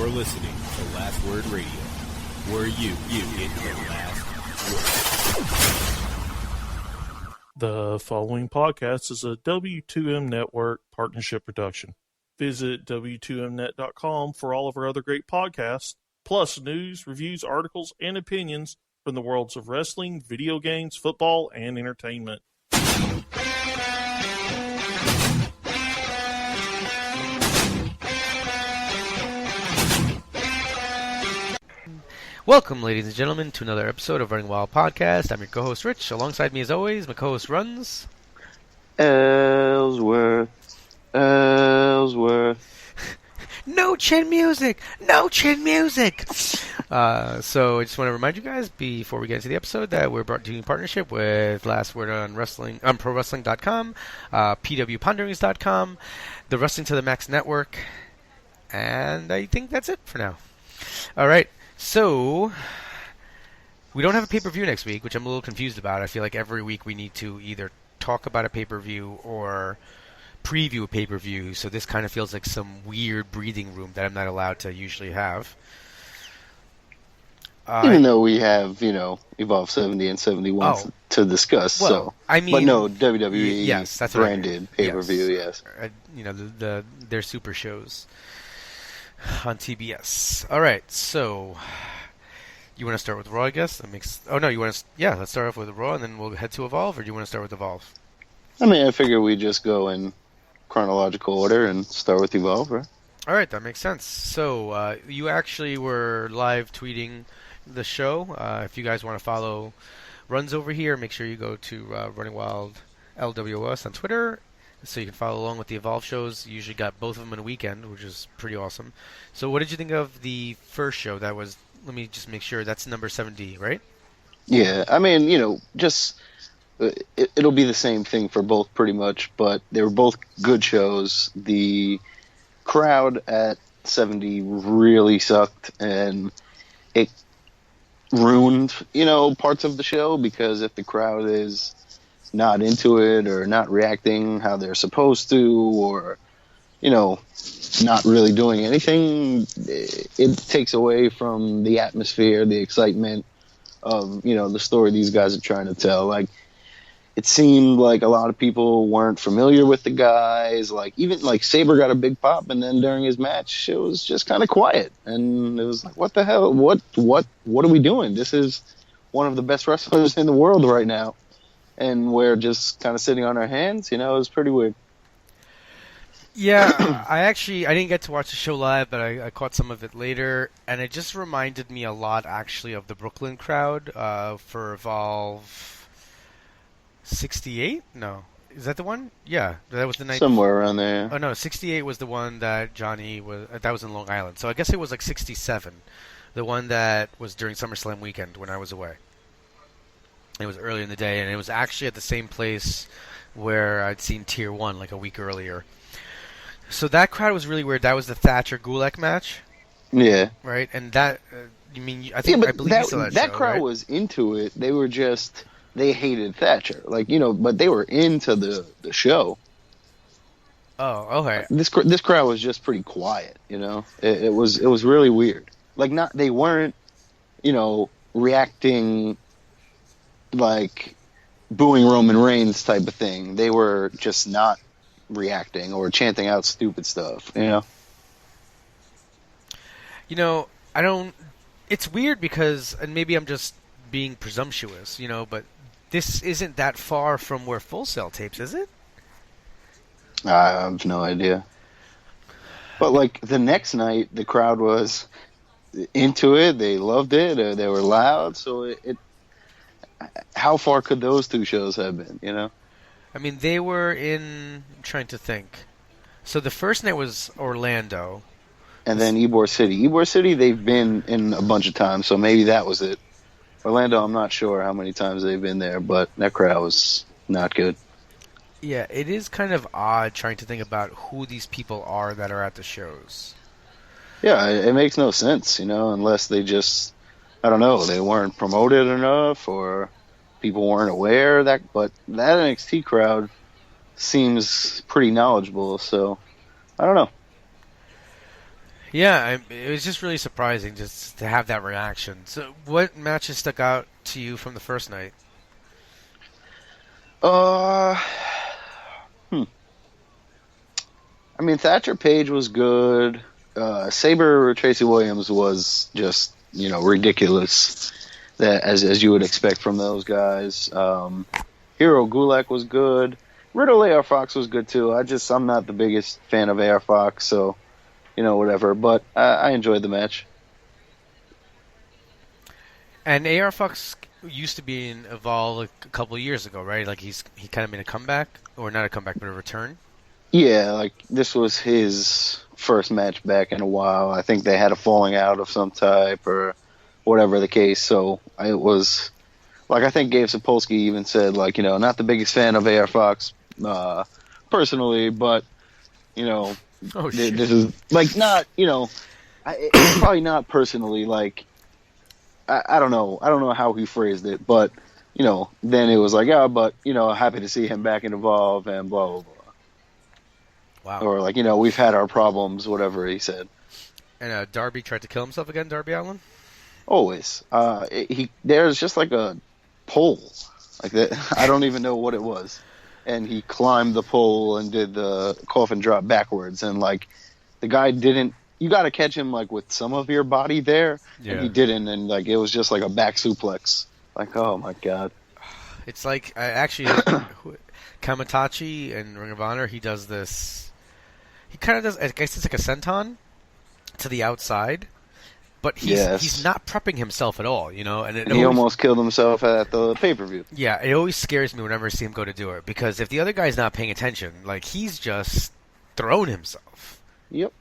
You're listening to Last Word Radio, where you get the last word. The following podcast is a W2M Network partnership production. Visit W2Mnet.com for all of our other great podcasts, plus news, reviews, articles, and opinions from the worlds of wrestling, video games, football, and entertainment. Welcome, ladies and gentlemen, to another episode of Running Wild Podcast. I'm your co-host, Rich. Alongside me, as always, my co-host, Runz. Ellsworth. No chin music! No chin music! So I just want to remind you guys, before we get into the episode, that we're brought to you in partnership with Last Word on Wrestling, ProWrestling.com, PWPonderings.com, the Wrestling to the Max Network, and I think that's it for now. All right. So, we don't have a pay-per-view next week, which I'm a little confused about. I feel like every week we need to either talk about a pay-per-view or preview a pay-per-view, so this kind of feels like some weird breathing room that I'm not allowed to usually have. Even though we have, Evolve 70 and 71 to discuss, I mean, but no, WWE yes, that's branded pay-per-view, yes. Their super shows on TBS. All right, so you want to start with Raw, I guess? Let's start off with Raw, and then we'll head to Evolve, or do you want to start with Evolve? I mean, I figure we just go in chronological order and start with Evolve, right? All right, that makes sense. So you actually were live tweeting the show. If you guys want to follow Runz over here, make sure you go to Running Wild LWS on Twitter, so you can follow along with the Evolve shows. You usually got both of them in a weekend, which is pretty awesome. So what did you think of the first show? That was, let me just make sure, that's number 70, right? Yeah, I mean, it'll be the same thing for both pretty much, but they were both good shows. The crowd at 70 really sucked, and it ruined, parts of the show, because if the crowd is not into it or not reacting how they're supposed to, or not really doing anything, it takes away from the atmosphere, the excitement of the story these guys are trying to tell. Like, it seemed like a lot of people weren't familiar with the guys. Like, even Sabre got a big pop, and then during his match it was just kind of quiet, and it was like, what the hell, what are we doing? This is one of the best wrestlers in the world right now, and we're just kind of sitting on our hands. It was pretty weird. Yeah, I didn't get to watch the show live, but I caught some of it later, and it just reminded me a lot, actually, of the Brooklyn crowd for Evolve 68? No. Is that the one? Yeah, that was the night. Somewhere around there. Oh, no, 68 was the one that Johnny was, that was in Long Island. So I guess it was like 67, the one that was during SummerSlam weekend when I was away. It was early in the day, and it was actually at the same place where I'd seen Tier 1 like a week earlier. So that crowd was really weird. That was the Thatcher Gulak match. Yeah. Right? And that, I believe you saw that that show, crowd right? was into it. They were just, they hated Thatcher. But they were into the show. Oh, okay. This crowd was just pretty quiet, It was really weird. They weren't, reacting like booing Roman Reigns type of thing. They were just not reacting or chanting out stupid stuff, It's weird because, and maybe I'm just being presumptuous, but this isn't that far from where Full Sail tapes, is it? I have no idea. But the next night, the crowd was into it. They loved it. They were loud. So it how far could those two shows have been? I mean, they were in. I'm trying to think. So the first night was Orlando, and then Ybor City. Ybor City, they've been in a bunch of times, so maybe that was it. Orlando, I'm not sure how many times they've been there, but that crowd was not good. Yeah, it is kind of odd trying to think about who these people are that are at the shows. Yeah, it makes no sense, unless they just, I don't know, they weren't promoted enough, or people weren't aware of that. But that NXT crowd seems pretty knowledgeable, so I don't know. Yeah, it was just really surprising just to have that reaction. So, what matches stuck out to you from the first night? I mean, Thatcher Page was good. Saber Tracy Williams was just, ridiculous. That as you would expect from those guys. Hero Gulak was good. Riddle AR Fox was good too. I'm not the biggest fan of AR Fox, so whatever. But I enjoyed the match. And AR Fox used to be in Evolve a couple of years ago, right? Like he kind of made a comeback, or not a comeback, but a return. Yeah, like this was his first match back in a while. I think they had a falling out of some type or whatever the case. So it was like I think Gabe Sapolsky even said like not the biggest fan of AR Fox personally, but this is like not it's probably not personally like. I don't know. I don't know how he phrased it, but then it was like, yeah, but happy to see him back in Evolve and blah blah blah. Wow. Or like we've had our problems, whatever he said. And Darby tried to kill himself again, Darby Allin. Always. There's just like a pole like that. I don't even know what it was, and he climbed the pole and did the coffin drop backwards, and like the guy didn't. You got to catch him like with some of your body there, and he didn't, and like it was just like a back suplex. Like, oh my god! It's like actually Kamatachi in Ring of Honor. He does this. He kind of does. I guess it's like a senton to the outside, but he's not prepping himself at all. And he almost killed himself at the pay-per-view. Yeah, it always scares me whenever I see him go to do it because if the other guy's not paying attention, like he's just thrown himself. Yep.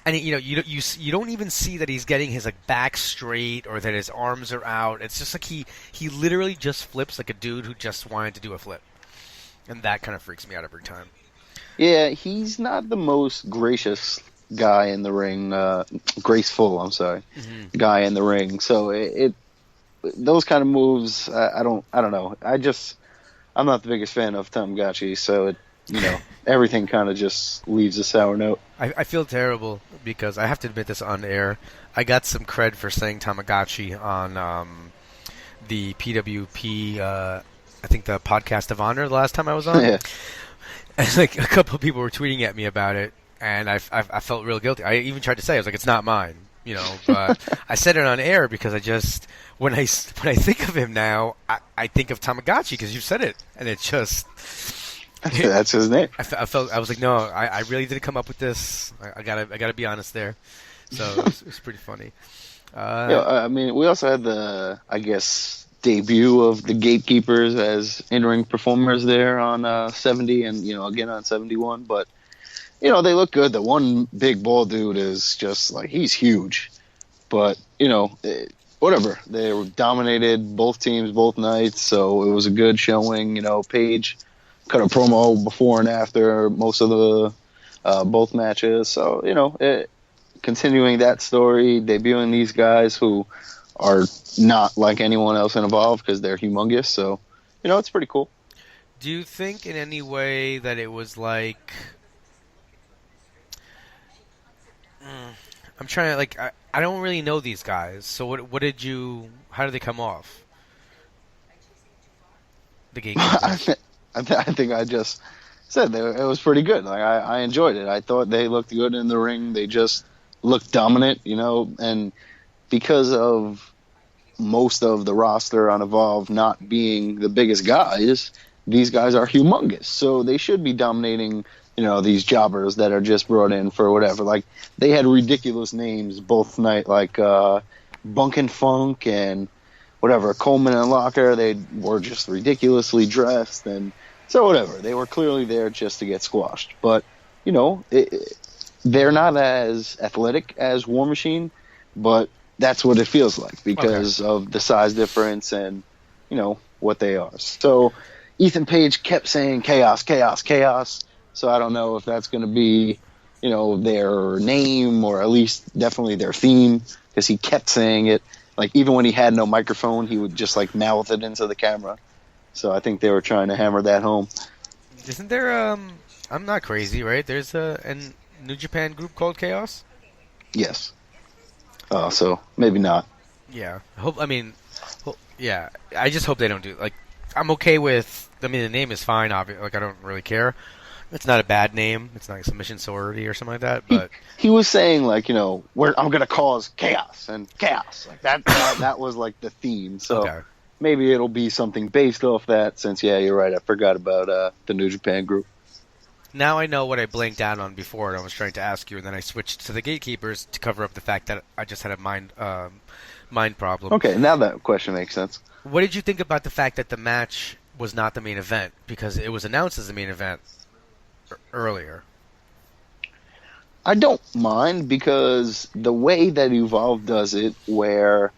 And you don't even see that he's getting his like back straight or that his arms are out. It's just like he literally just flips like a dude who just wanted to do a flip, and that kind of freaks me out every time. Yeah, he's not the most gracious guy in the ring. Graceful, I'm sorry, guy in the ring. So those kind of moves, I don't know. I'm not the biggest fan of Tamagotchi, so everything kind of just leaves a sour note. I feel terrible because I have to admit this on air. I got some cred for saying Tamagotchi on the PWP, I think the Podcast of Honor the last time I was on. Yeah. And like a couple of people were tweeting at me about it, and I felt real guilty. I even tried to say, I was like, it's not mine, but I said it on air because I just, when I think of him now, I think of Tamagotchi because you said it, and it just... That's his name. I was like, no, I really didn't come up with this. I gotta be honest there. So it was pretty funny. I mean, we also had the, I guess, debut of the Gatekeepers as in-ring performers there on 70 and again on 71. But they look good. The one big bald dude is just like he's huge, but whatever. They were dominated both teams both nights, so it was a good showing. Paige cut a promo before and after most of the both matches. So, continuing that story, debuting these guys who are not like anyone else involved because they're humongous. So, it's pretty cool. Do you think in any way that it was like... I'm trying to, like, I don't really know these guys. So how did they come off? The Gatekeepers. I think I just said it was pretty good. Like I enjoyed it. I thought they looked good in the ring. They just looked dominant, and because of most of the roster on Evolve not being the biggest guys, these guys are humongous. So they should be dominating, these jobbers that are just brought in for whatever. Like they had ridiculous names both night, like Bunk and Funk and whatever, Coleman and Locker. They were just ridiculously dressed, and so whatever. They were clearly there just to get squashed. But, they're not as athletic as War Machine, but that's what it feels like because of the size difference and, what they are. So Ethan Page kept saying chaos, chaos, chaos. So I don't know if that's going to be, their name or at least definitely their theme because he kept saying it. Like, even when he had no microphone, he would just, like, mouth it into the camera. So I think they were trying to hammer that home. Isn't there, I'm not crazy, right? There's a New Japan group called Chaos? Yes. So maybe not. Yeah. Yeah. I just hope they don't do like. I'm okay with. I mean, the name is fine. Obviously, like I don't really care. It's not a bad name. It's not like Submission Sorority or something like that. But He was saying like, I'm gonna cause chaos and chaos like that. That was like the theme. So okay. maybe it'll be something based off that. Since you're right. I forgot about the New Japan group. Now I know what I blanked out on before, and I was trying to ask you, and then I switched to the Gatekeepers to cover up the fact that I just had a mind problem. Okay, now that question makes sense. What did you think about the fact that the match was not the main event because it was announced as the main event earlier? I don't mind because the way that Evolve does it, where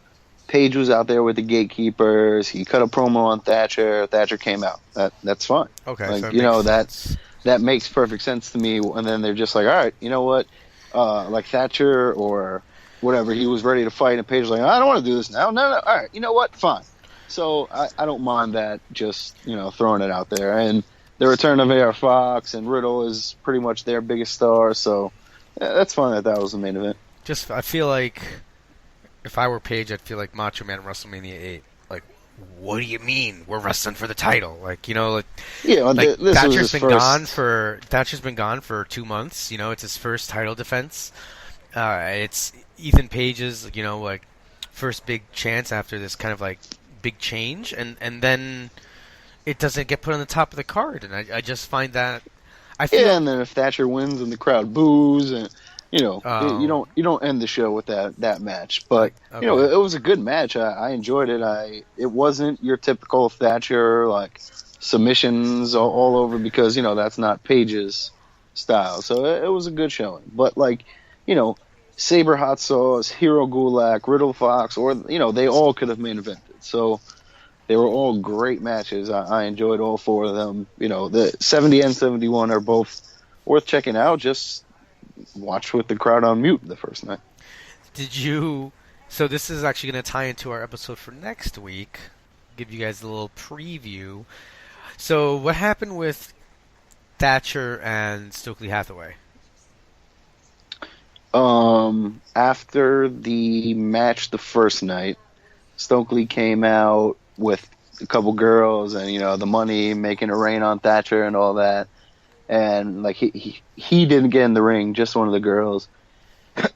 Page was out there with the Gatekeepers, he cut a promo on Thatcher, Thatcher came out. That's fine. Okay, like, so that makes perfect sense to me. And then they're just like, all right, you know what? Like Thatcher or whatever, he was ready to fight, and Page was like, I don't want to do this now. No, all right, you know what? Fine. So I don't mind that, just throwing it out there. And the return of AR Fox and Riddle is pretty much their biggest star, so that's fine that was the main event. I feel like if I were Page, I'd feel like Macho Man at WrestleMania 8. Like, what do you mean we're wrestling for the title? Like, Thatcher's been gone for 2 months. It's his first title defense. It's Ethan Page's, first big chance after this kind of like big change, and then it doesn't get put on the top of the card, and I just find that and then if Thatcher wins and the crowd boos, and you don't end the show with that match. But okay. It was a good match. I enjoyed it. It wasn't your typical Thatcher like submissions all over, because that's not Page's style. So it was a good showing. But Saber Hot Sauce, Hero Gulak, Riddle Fox, or they all could have main evented. So they were all great matches. I enjoyed all four of them. The 70 and 71 are both worth checking out. Just watch with the crowd on mute the first night. So this is actually going to tie into our episode for next week. Give you guys a little preview. So what happened with Thatcher and Stokely Hathaway? After the match the first night, Stokely came out with a couple girls and the money, making it rain on Thatcher and all that, and like he didn't get in the ring, just one of the girls,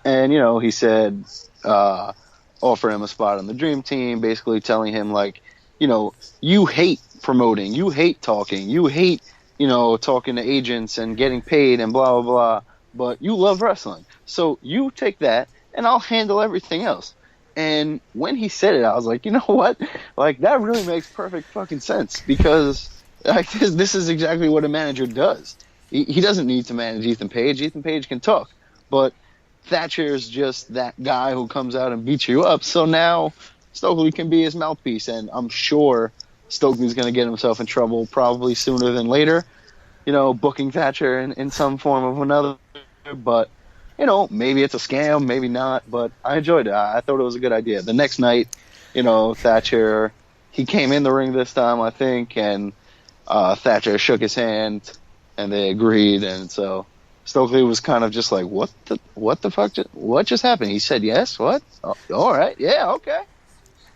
and he said offer him a spot on the Dream Team, basically telling him like, you hate promoting, you hate talking, you hate talking to agents and getting paid and blah blah blah, but you love wrestling, so you take that and I'll handle everything else. And when he said it, I was like, you know what? Like, that really makes perfect fucking sense, because like this is exactly what a manager does. He doesn't need to manage Ethan Page. Ethan Page can talk. But Thatcher's just that guy who comes out and beats you up. So now Stokely can be his mouthpiece. And I'm sure Stokely's going to get himself in trouble probably sooner than later, booking Thatcher in some form of another. But maybe it's a scam, maybe not, but I enjoyed it. I thought it was a good idea. The next night, Thatcher, he came in the ring this time, I think, and Thatcher shook his hand, and they agreed, and so Stokely was kind of just like, what the fuck, what just happened? He said yes, what? Oh, all right, yeah, okay.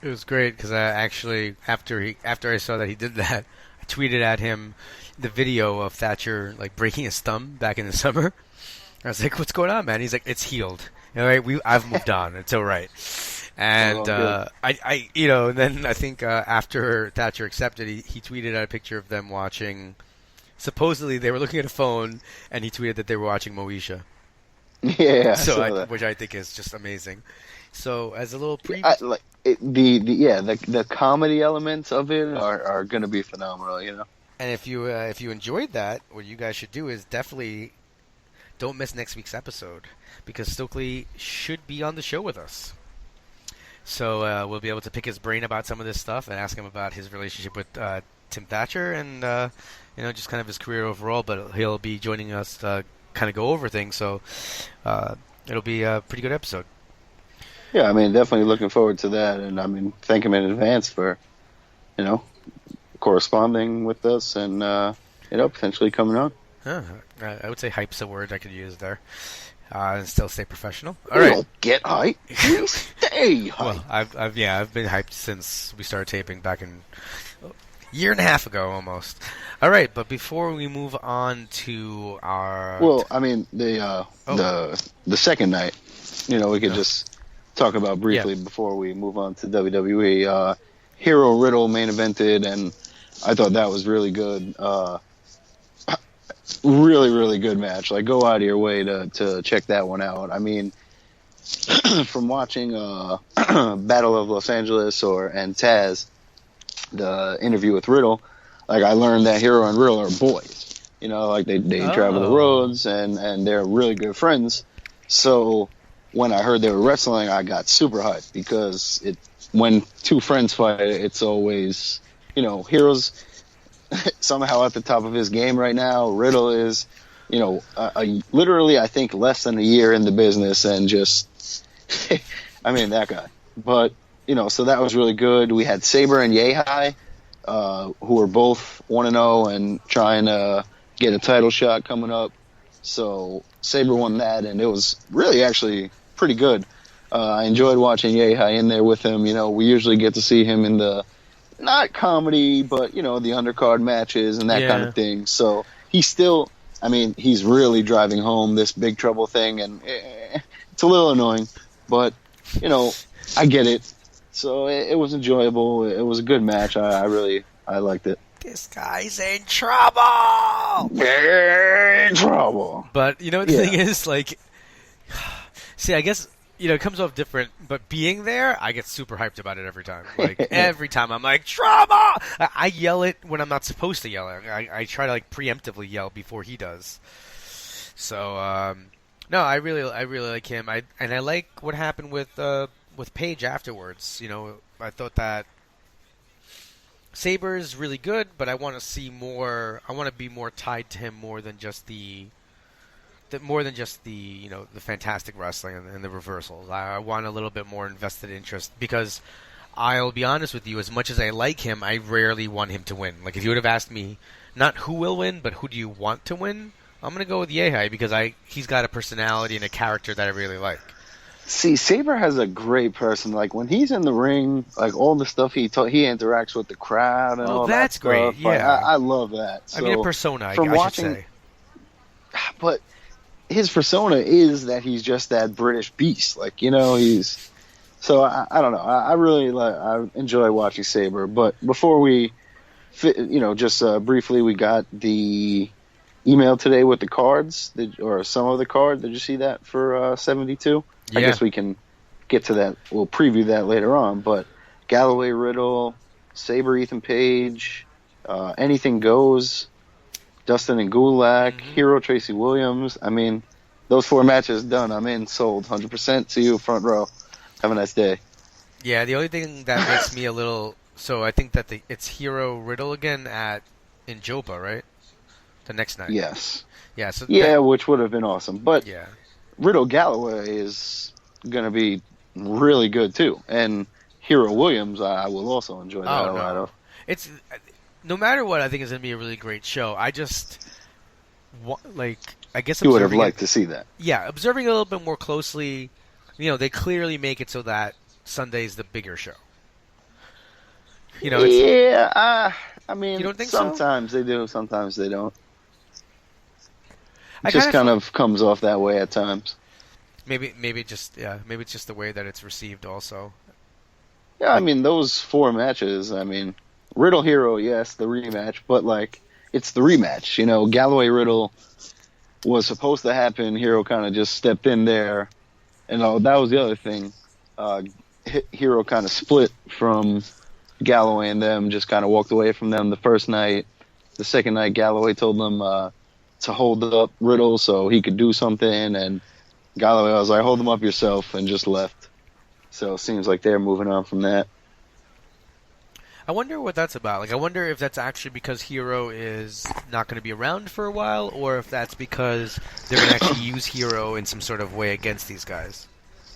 It was great, because I actually, after I saw that he did that, I tweeted at him the video of Thatcher, like, breaking his thumb back in the summer. I was like, "What's going on, man?" He's like, "It's healed. All right, I've moved on. It's all right." And and then I think after Thatcher accepted, he tweeted out a picture of them watching. Supposedly, they were looking at a phone, and he tweeted that they were watching Moesha. Yeah, which I think is just amazing. So, as a little preview, the comedy elements of it are going to be phenomenal, And if you enjoyed that, what you guys should do is definitely. Don't miss next week's episode, because Stokely should be on the show with us. So we'll be able to pick his brain about some of this stuff and ask him about his relationship with Tim Thatcher and just kind of his career overall. But he'll be joining us to kind of go over things. So it'll be a pretty good episode. Yeah, I mean, definitely looking forward to that, and I mean, thank him in advance for corresponding with us and potentially coming on. I would say hype's a word I could use there. And still stay professional. All We right. don't get hyped. We stay hyped. Well, I've been hyped since we started taping back in a year and a half ago almost. All right, but before we move on to our Well, I mean, the second night, we could just talk about briefly before we move on to WWE. Hero Riddle main evented, and I thought that was really good. Really, really good match. Like, go out of your way to check that one out. I mean, from watching Battle of Los Angeles and Taz, the interview with Riddle, like, I learned that Hero and Riddle are boys. Like they travel the roads and they're really good friends. So when I heard they were wrestling, I got super hyped because when two friends fight, it's always, Hero's somehow at the top of his game right now. Riddle is, literally, I think, less than a year in the business and just, I mean, that guy. But, so that was really good. We had Sabre and Yehai, who were both 1-0 and trying to get a title shot coming up. So Sabre won that, and it was really actually pretty good. I enjoyed watching Yehai in there with him. We usually get to see him in the, not comedy, but, the undercard matches and that kind of thing. So he's still, he's really driving home this Big Trouble thing, and it's a little annoying, but, I get it. So it was enjoyable. It was a good match. I liked it. This guy's in trouble! In trouble. But, the thing is, like, see, I guess, it comes off different, but being there, I get super hyped about it every time. Like, every time I'm like, trouble! I yell it when I'm not supposed to yell it. I try to, like, preemptively yell before he does. So, no, I really like him. I like what happened with Paige afterwards. I thought that Sabre's really good, but I want to see more. I want to be more tied to him more than just the the fantastic wrestling and the reversals. I want a little bit more invested interest because I'll be honest with you, as much as I like him, I rarely want him to win. Like, if you would have asked me not who will win, but who do you want to win, I'm going to go with Yehai because he's got a personality and a character that I really like. See, Sabre has a great person. Like, when he's in the ring, like, all the stuff he interacts with the crowd and all that's that great. stuff. Like, I love that. So, a persona, I should say. But his persona is that he's just that British beast. Like, he's... So, I don't know. I enjoy watching Sabre. But before we... just briefly, we got the email today with the cards, or some of the card. Did you see that for 72? Yeah. I guess we can get to that. We'll preview that later on. But Galloway, Riddle, Sabre, Ethan Page, Anything Goes, Dustin and Gulak, Hero, Tracy Williams. Those 4 matches done. I'm in, sold, 100%. See you front row. Have a nice day. Yeah, the only thing that makes me a little... So I think that it's Hero Riddle again in Joba, right? The next night. Yes. Yeah. So which would have been awesome. But yeah. Riddle Galloway is going to be really good too, and Hero Williams I will also enjoy that a lot of. It's no matter what, I think it's going to be a really great show. I just I guess you would have liked to see that. Yeah, observing a little bit more closely, they clearly make it so that Sunday's the bigger show. You don't think sometimes they do, sometimes they don't. It just kind of comes off that way at times. Maybe it's just the way that it's received also. Yeah, those 4 matches, Riddle Hero, yes, the rematch, but it's the rematch. Galloway Riddle was supposed to happen. Hero kind of just stepped in there, and that was the other thing. Hero kind of split from Galloway and them, just kind of walked away from them the first night. The second night, Galloway told them to hold up Riddle so he could do something, and Galloway was like, hold them up yourself, and just left. So it seems like they're moving on from that. I wonder what that's about. I wonder if that's actually because Hero is not going to be around for a while, or if that's because they're going to actually use Hero in some sort of way against these guys.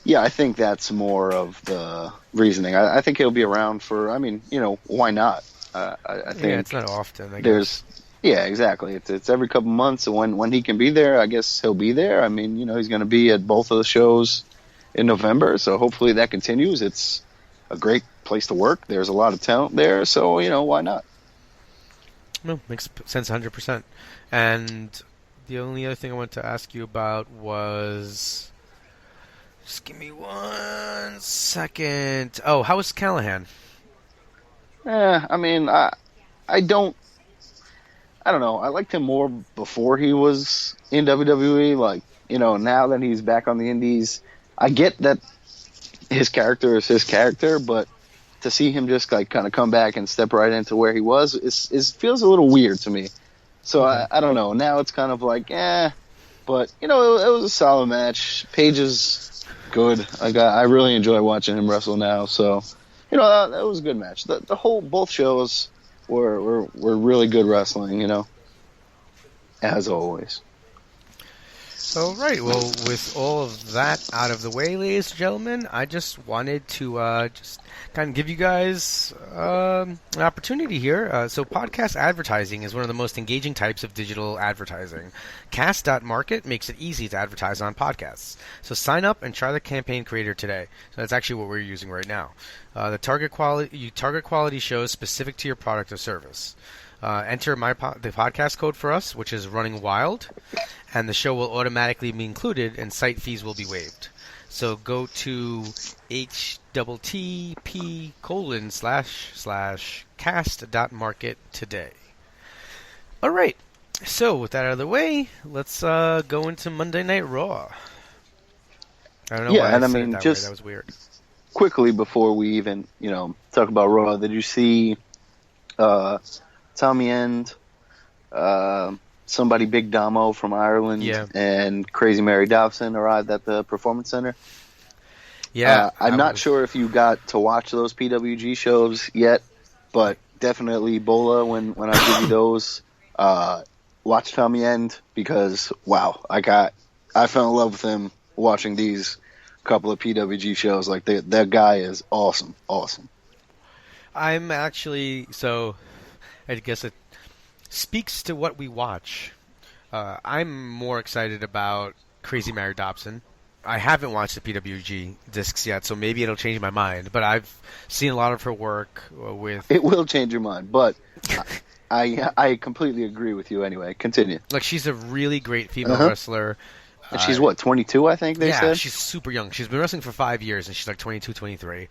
Yeah, I think that's more of the reasoning. I think he'll be around for, why not? I think it's not often. I guess. Yeah, exactly. It's every couple months, and when he can be there, I guess he'll be there. I mean, he's going to be at both of the shows in November, so hopefully that continues. It's a great place to work. There's a lot of talent there, so why not? No, makes sense 100%. And the only other thing I wanted to ask you about was, just give me 1 second. Oh, how was Callahan? I mean, I don't know. I liked him more before he was in WWE. Like, now that he's back on the indies, I get that his character is his character, but to see him just like kind of come back and step right into where he was, it feels a little weird to me. So I don't know. Now it's kind of like, but it was a solid match. Paige is good. I really enjoy watching him wrestle now. So that was a good match. Both shows were really good wrestling. As always. All right. Well, with all of that out of the way, ladies and gentlemen, I just wanted to just kind of give you guys an opportunity here. So podcast advertising is one of the most engaging types of digital advertising. Cast.market makes it easy to advertise on podcasts. So sign up and try the campaign creator today. So that's actually what we're using right now. You target quality shows specific to your product or service. Enter the podcast code for us, which is Running Wild, and the show will automatically be included and site fees will be waived. So go to http://cast.market today. All right. So with that out of the way, let's go into Monday Night Raw. I don't know why I said it that way. That was weird. Quickly before we even talk about Raw, did you see Tommy End, somebody Big Damo from Ireland, and Crazy Mary Dobson arrived at the Performance Center? Yeah. I'm not sure if you got to watch those PWG shows yet, but definitely Bola, when I give you those, watch Tommy End, because, wow, I fell in love with him watching these couple of PWG shows. Like, that guy is awesome. I'm actually, so I guess it speaks to what we watch. I'm more excited about Crazy Mary Dobson. I haven't watched the PWG discs yet, so maybe it'll change my mind. But I've seen a lot of her work with... It will change your mind, but I completely agree with you anyway. Continue. Like, she's a really great female wrestler. And she's, 22, I think they said? Yeah, she's super young. She's been wrestling for 5 years, and she's like 22, 23.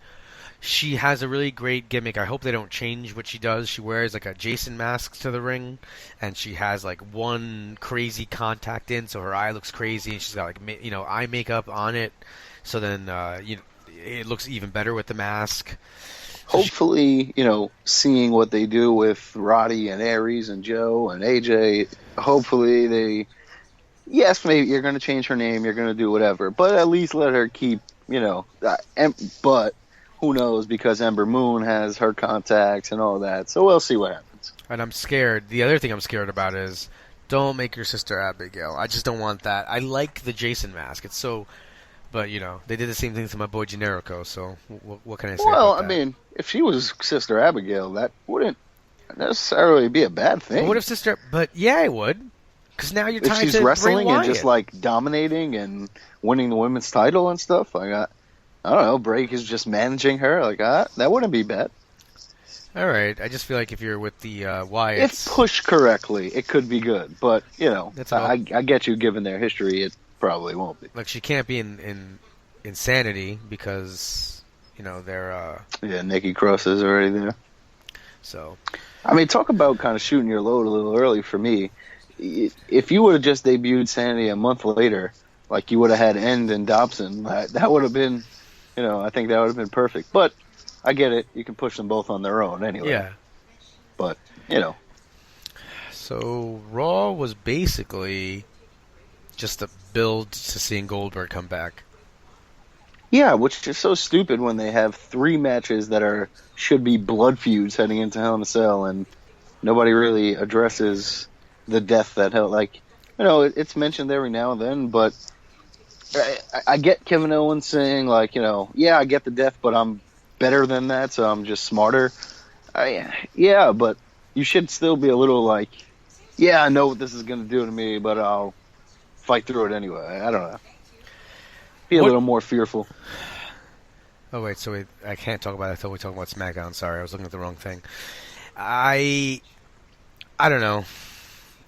She has a really great gimmick. I hope they don't change what she does. She wears like a Jason mask to the ring, and she has like one crazy contact in, so her eye looks crazy, and she's got like eye makeup on it, so then it looks even better with the mask. Hopefully, seeing what they do with Roddy and Aries and Joe and AJ, hopefully they, yes, maybe you're going to change her name, you're going to do whatever, but at least let her keep, but who knows, because Ember Moon has her contacts and all that, so we'll see what happens. And I'm scared. The other thing I'm scared about is don't make your sister Abigail. I just don't want that. I like the Jason mask. It's so... But, they did the same thing to my boy Generico, so what can I say about that? I mean, if she was Sister Abigail, that wouldn't necessarily be a bad thing. But what if Sister... But, yeah, I would. Because now you're tied to If she's wrestling Bray and just, like, dominating and winning the women's title and stuff, I don't know, Break is just managing her. Like, that wouldn't be bad. All right. I just feel like if you're with the Wyatts... If pushed correctly, it could be good. But, I get you, given their history, it probably won't be. Like, she can't be in Insanity because, they're... Yeah, Nikki Cross is already there. So... I mean, talk about kind of shooting your load a little early for me. If you would have just debuted Sanity a month later, like you would have had End and Dobson, that would have been... I think that would have been perfect. But I get it. You can push them both on their own anyway. Yeah. But, So, Raw was basically just a build to seeing Goldberg come back. Yeah, which is so stupid when they have 3 matches that should be blood feuds heading into Hell in a Cell, and nobody really addresses the death that hell. Like, it's mentioned every now and then, but... I get Kevin Owens saying, like, yeah, I get the death, but I'm better than that, so I'm just smarter. Yeah, but you should still be a little, like, yeah, I know what this is going to do to me, but I'll fight through it anyway. I don't know. Be a little more fearful. Oh, wait, I can't talk about it until we talk about SmackDown. Sorry, I was looking at the wrong thing. I don't know.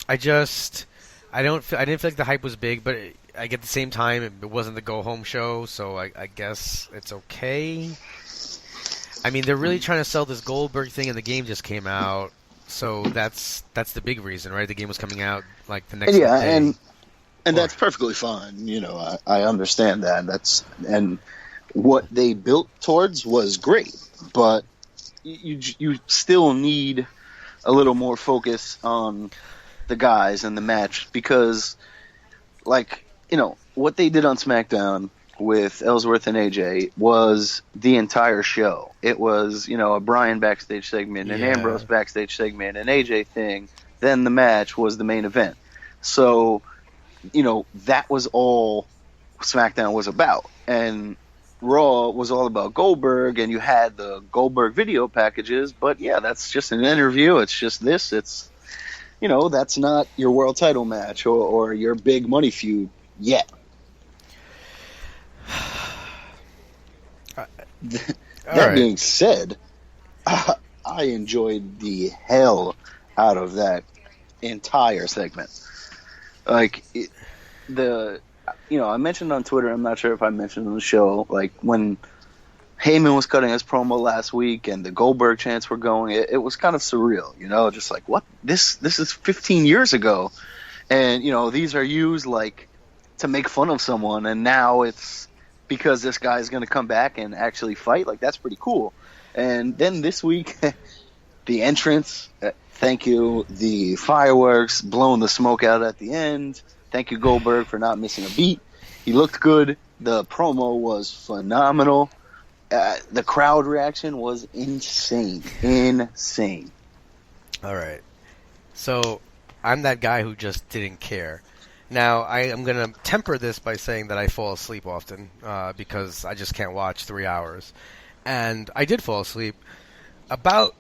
I didn't feel like the hype was big, but at the same time, it wasn't the go-home show, so I guess it's okay. I mean, they're really trying to sell this Goldberg thing, and the game just came out, so that's the big reason, right? The game was coming out like the next day. Yeah, and that's perfectly fine. You know, I understand that. And what they built towards was great, but you still need a little more focus on the guys and the match because, like, you know, what they did on SmackDown with Ellsworth and AJ was the entire show. It was, you know, a Bryan backstage segment, an Ambrose backstage segment, an AJ thing. Then the match was the main event. So, you know, that was all SmackDown was about. And Raw was all about Goldberg, and you had the Goldberg video packages. But, yeah, that's just an interview. It's just this. It's, you know, that's not your world title match or your big money feud yet. That being said, I enjoyed the hell out of that entire segment. Like, I mentioned on Twitter, I'm not sure if I mentioned on the show, like, when Heyman was cutting his promo last week and the Goldberg chants were going, it was kind of surreal, you know, just like, what? This is 15 years ago. And, you know, these are used, like, to make fun of someone, and now it's because this guy's going to come back and actually fight. Like, that's pretty cool. And then this week, the entrance, thank you, the fireworks, blowing the smoke out at the end. Thank you, Goldberg, for not missing a beat. He looked good. The promo was phenomenal. The crowd reaction was insane. Insane. All right. So, I'm that guy who just didn't care. Now, I am going to temper this by saying that I fall asleep often because I just can't watch 3 hours. And I did fall asleep. I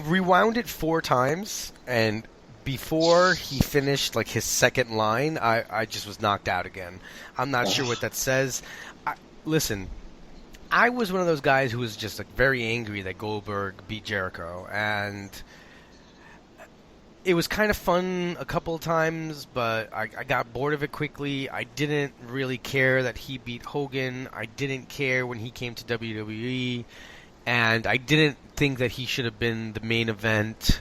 rewound it 4 times, and before he finished like his second line, I just was knocked out again. I'm not sure what that says. Listen, I was one of those guys who was just like very angry that Goldberg beat Jericho, and it was kind of fun a couple of times, but I got bored of it quickly. I didn't really care that he beat Hogan. I didn't care when he came to WWE. And I didn't think that he should have been the main event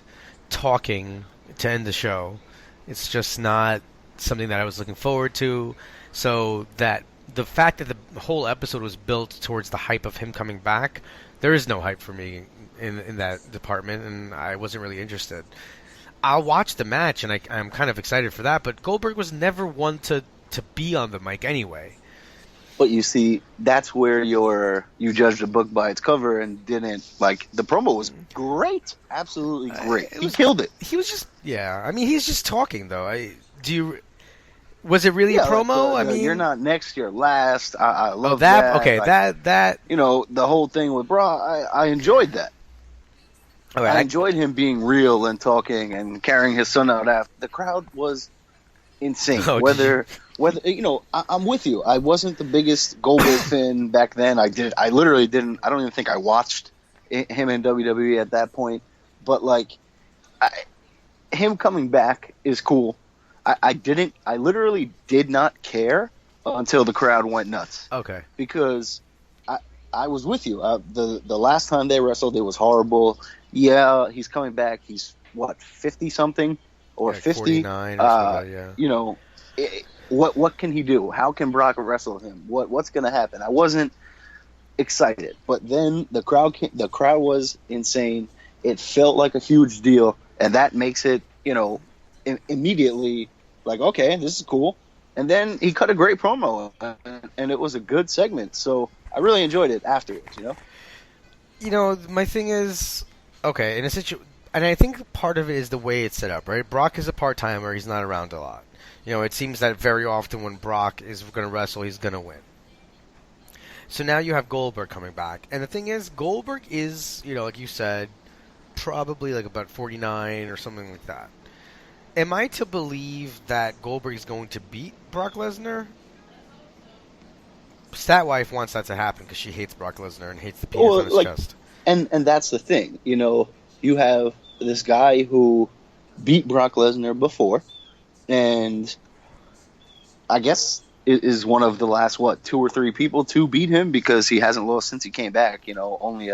talking to end the show. It's just not something that I was looking forward to. So that the fact that the whole episode was built towards the hype of him coming back, there is no hype for me in that department, and I wasn't really interested. I'll watch the match, and I'm kind of excited for that, but Goldberg was never one to be on the mic anyway. But you see, that's where you judged a book by its cover and didn't, like, the promo was great. Absolutely great. He killed it. He was just, I mean, he's just talking, though. Was it really a promo? I mean, you're not next, you're last. I love that. that. Okay, like, that. You know, the whole thing with Bra, I enjoyed that. Right, I enjoyed him being real and talking and carrying his son out after. The crowd was insane. Whether you know, I'm with you. I wasn't the biggest Goldberg fan back then. I literally didn't. I don't even think I watched him in WWE at that point. But like, him coming back is cool. I literally did not care until the crowd went nuts. Okay. Because I was with you. The last time they wrestled, it was horrible. Yeah, he's coming back. He's, what, 50-something? Or like 50? 49 or something, yeah. You know, what can he do? How can Brock wrestle him? What's going to happen? I wasn't excited. But then the crowd was insane. It felt like a huge deal. And that makes it, you know, immediately like, okay, this is cool. And then he cut a great promo. And it was a good segment. So I really enjoyed it afterwards, you know? You know, my thing is, okay, in a situation, and I think part of it is the way it's set up, right? Brock is a part-timer. He's not around a lot. You know, it seems that very often when Brock is going to wrestle, he's going to win. So now you have Goldberg coming back. And the thing is, Goldberg is, you know, like you said, probably like about 49 or something like that. Am I to believe that Goldberg is going to beat Brock Lesnar? Statwife wants that to happen because she hates Brock Lesnar and hates the penis on his chest. And that's the thing. You know, you have this guy who beat Brock Lesnar before, and I guess is one of the last, 2 or 3 people to beat him because he hasn't lost since he came back, you know, only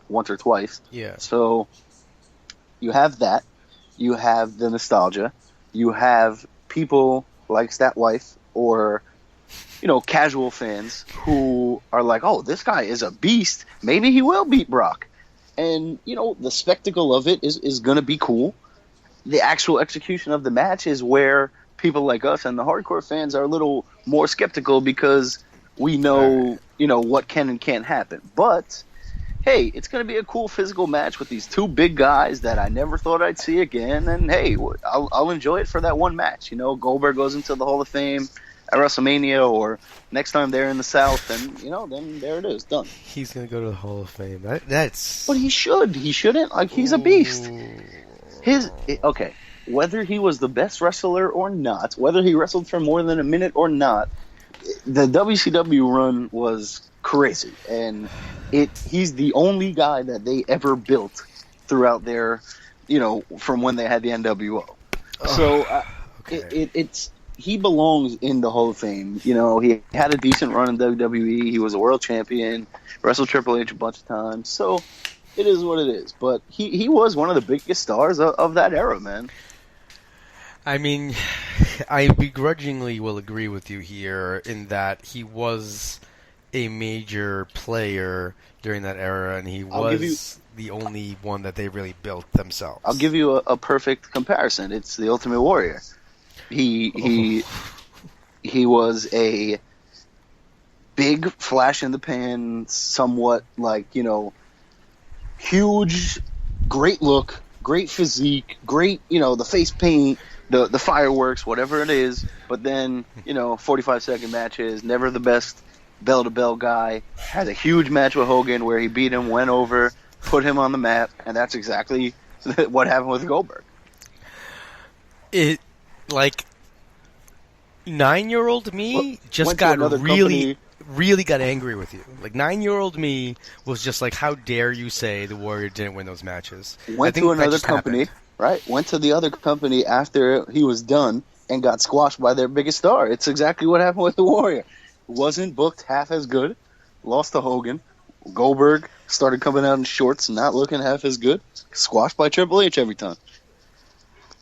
once or twice. Yeah. So you have that. You have the nostalgia. You have people like Statwife or, you know, casual fans who are like, oh, this guy is a beast. Maybe he will beat Brock. And, you know, the spectacle of it is going to be cool. The actual execution of the match is where people like us and the hardcore fans are a little more skeptical because we know, you know, what can and can't happen. But, hey, it's going to be a cool physical match with these 2 big guys that I never thought I'd see again. And, hey, I'll enjoy it for that one match. You know, Goldberg goes into the Hall of Fame at WrestleMania or next time they're in the South, and, you know, then there it is, done. He's going to go to the Hall of Fame. That's... But he should. He shouldn't. Like, he's a beast. Okay, whether he was the best wrestler or not, whether he wrestled for more than a minute or not, the WCW run was crazy, and he's the only guy that they ever built throughout their, you know, from when they had the NWO. So okay. He belongs in the Hall of Fame. You know, he had a decent run in WWE. He was a world champion, wrestled Triple H a bunch of times. So it is what it is. But he was one of the biggest stars of that era, man. I mean, I begrudgingly will agree with you here in that he was a major player during that era, and he was the only one that they really built themselves. I'll give you a perfect comparison. It's the Ultimate Warrior. He was a big flash in the pan, somewhat like, you know, huge, great look, great physique, great, you know, the face paint, the fireworks, whatever it is. But then, you know, 45-second matches, never the best bell-to-bell guy. Has a huge match with Hogan where he beat him, went over, put him on the map, and that's exactly what happened with Goldberg. Like, 9-year-old me just got really got angry with you. Like, 9-year-old me was just like, how dare you say the Warrior didn't win those matches? Went to another company, right? Went to the other company after he was done and got squashed by their biggest star. It's exactly what happened with the Warrior. Wasn't booked half as good. Lost to Hogan. Goldberg started coming out in shorts, not looking half as good. Squashed by Triple H every time.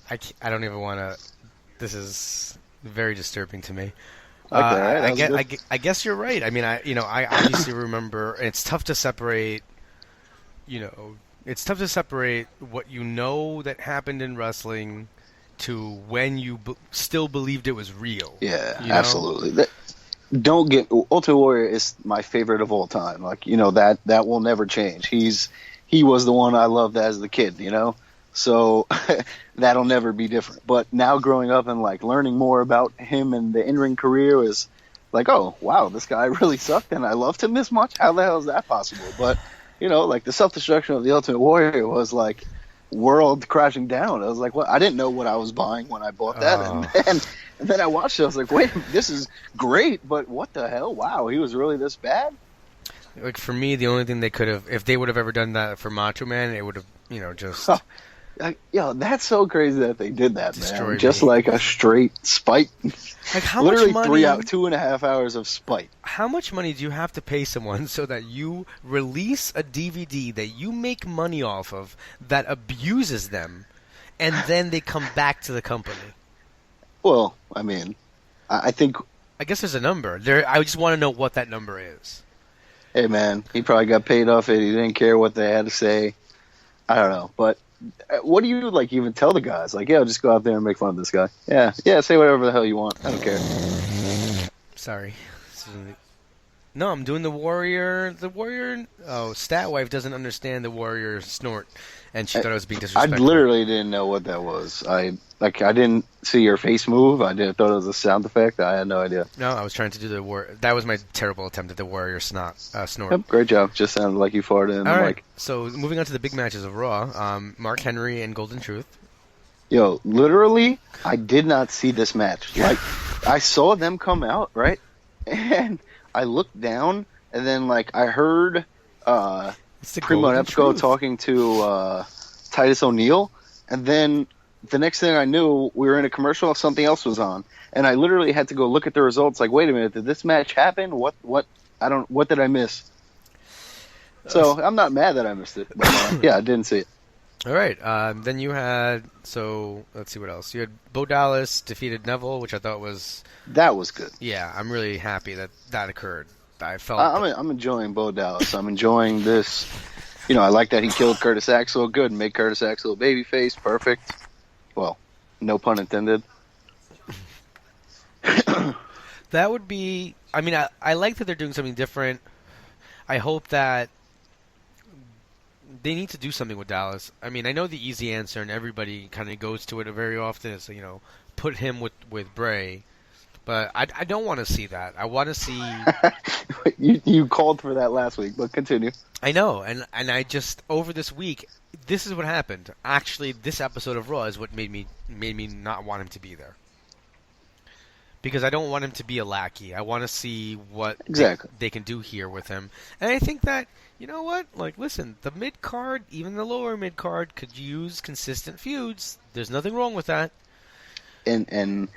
I don't even want to... This is very disturbing to me. I guess you're right. I mean, I obviously remember. It's tough to separate. You know, it's tough to separate what you know that happened in wrestling to when you still believed it was real. Yeah, you know? Absolutely. Ultimate Warrior is my favorite of all time. Like, you know, that will never change. He was the one I loved as the kid. You know. So that'll never be different. But now growing up and like learning more about him and the in-ring career is like, oh, wow, this guy really sucked and I loved him this much? How the hell is that possible? But, you know, like the self-destruction of the Ultimate Warrior was like world crashing down. I was like, what? I didn't know what I was buying when I bought that. And then I watched it. I was like, wait, this is great, but what the hell? Wow, he was really this bad? Like, for me, the only thing they could have, if they would have ever done that for Macho Man, it would have, you know, just... that's so crazy that they did that, man. Just me. like a straight spite. Like, how literally much money? 2.5 hours of spite. How much money do you have to pay someone so that you release a DVD that you make money off of that abuses them, and then they come back to the company? Well, I mean, I think... I guess there's a number. I just want to know what that number is. Hey, man, he probably got paid off it. He didn't care what they had to say. I don't know, but... What do you, like, even tell the guys? Like, yeah, I'll just go out there and make fun of this guy. Yeah, say whatever the hell you want. I don't care. Sorry. No, I'm doing the Warrior. The Warrior... Oh, Statwife doesn't understand the Warrior snort, and she thought it was being disrespectful. I literally didn't know what that was. I didn't see your face move. I thought it was a sound effect. I had no idea. No, I was trying to do the Warrior. That was my terrible attempt at the Warrior snort. Yep, great job. Just sounded like you farted in the mic. So, moving on to the big matches of Raw. Mark Henry and Golden Truth. Yo, literally, I did not see this match. Like, I saw them come out, right? And I looked down, and then, like, I heard Primo and Epsco talking to Titus O'Neil, and then the next thing I knew, we were in a commercial, something else was on. And I literally had to go look at the results, like, wait a minute, did this match happen? What did I miss? So, I'm not mad that I missed it. But, yeah, I didn't see it. All right. Then you had, let's see what else. You had Bo Dallas defeated Neville, which I thought was... That was good. Yeah, I'm really happy that occurred. I felt... I'm enjoying Bo Dallas. I'm enjoying this. You know, I like that he killed Curtis Axel. Good. Make Curtis Axel a babyface. Perfect. Well, no pun intended. That would be... I mean, I like that they're doing something different. I hope that they need to do something with Dallas. I mean, I know the easy answer, and everybody kind of goes to it very often, is, you know, put him with Bray. But I don't want to see that. I want to see... you called for that last week, but continue. I know, and I just, over this week, this is what happened. Actually, this episode of Raw is what made me not want him to be there. Because I don't want him to be a lackey. I want to see what they can do here with him. And I think that, you know what? Like, listen, the mid-card, even the lower mid-card, could use consistent feuds. There's nothing wrong with that. And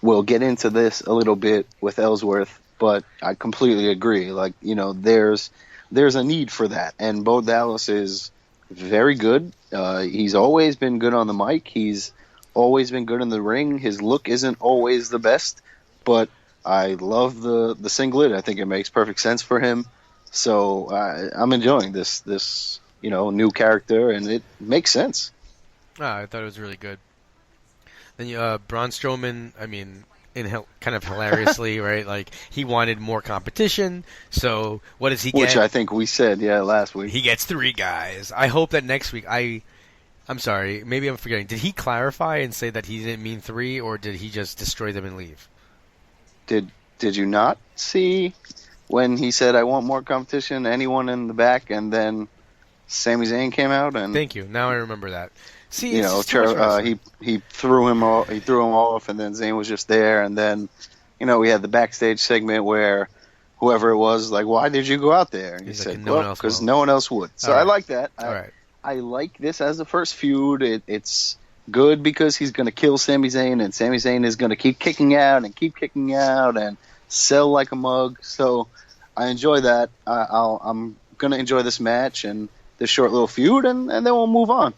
we'll get into this a little bit with Ellsworth, but I completely agree. Like, you know, there's a need for that. And Bo Dallas is very good. He's always been good on the mic. He's always been good in the ring. His look isn't always the best, but I love the singlet. I think it makes perfect sense for him. So I'm enjoying this you know, new character, and it makes sense. I thought it was really good. Then Braun Strowman, I mean, kind of hilariously, right? Like, he wanted more competition, so what does he get? Which I think we said, last week. He gets 3 guys. I hope that next week, I'm sorry, maybe I'm forgetting. Did he clarify and say that he didn't mean 3, or did he just destroy them and leave? Did you not see when he said, I want more competition, anyone in the back, and then Sami Zayn came out? And thank you. Now I remember that. See, you know, he threw him off, and then Zayn was just there, and then, you know, we had the backstage segment where whoever it was, like, why did you go out there? And he said, well, because no one else would. So I like that. All right. I like this as the first feud. It's good because he's going to kill Sami Zayn, and Sami Zayn is going to keep kicking out and sell like a mug. So I enjoy that. I'm going to enjoy this match and this short little feud, and then we'll move on.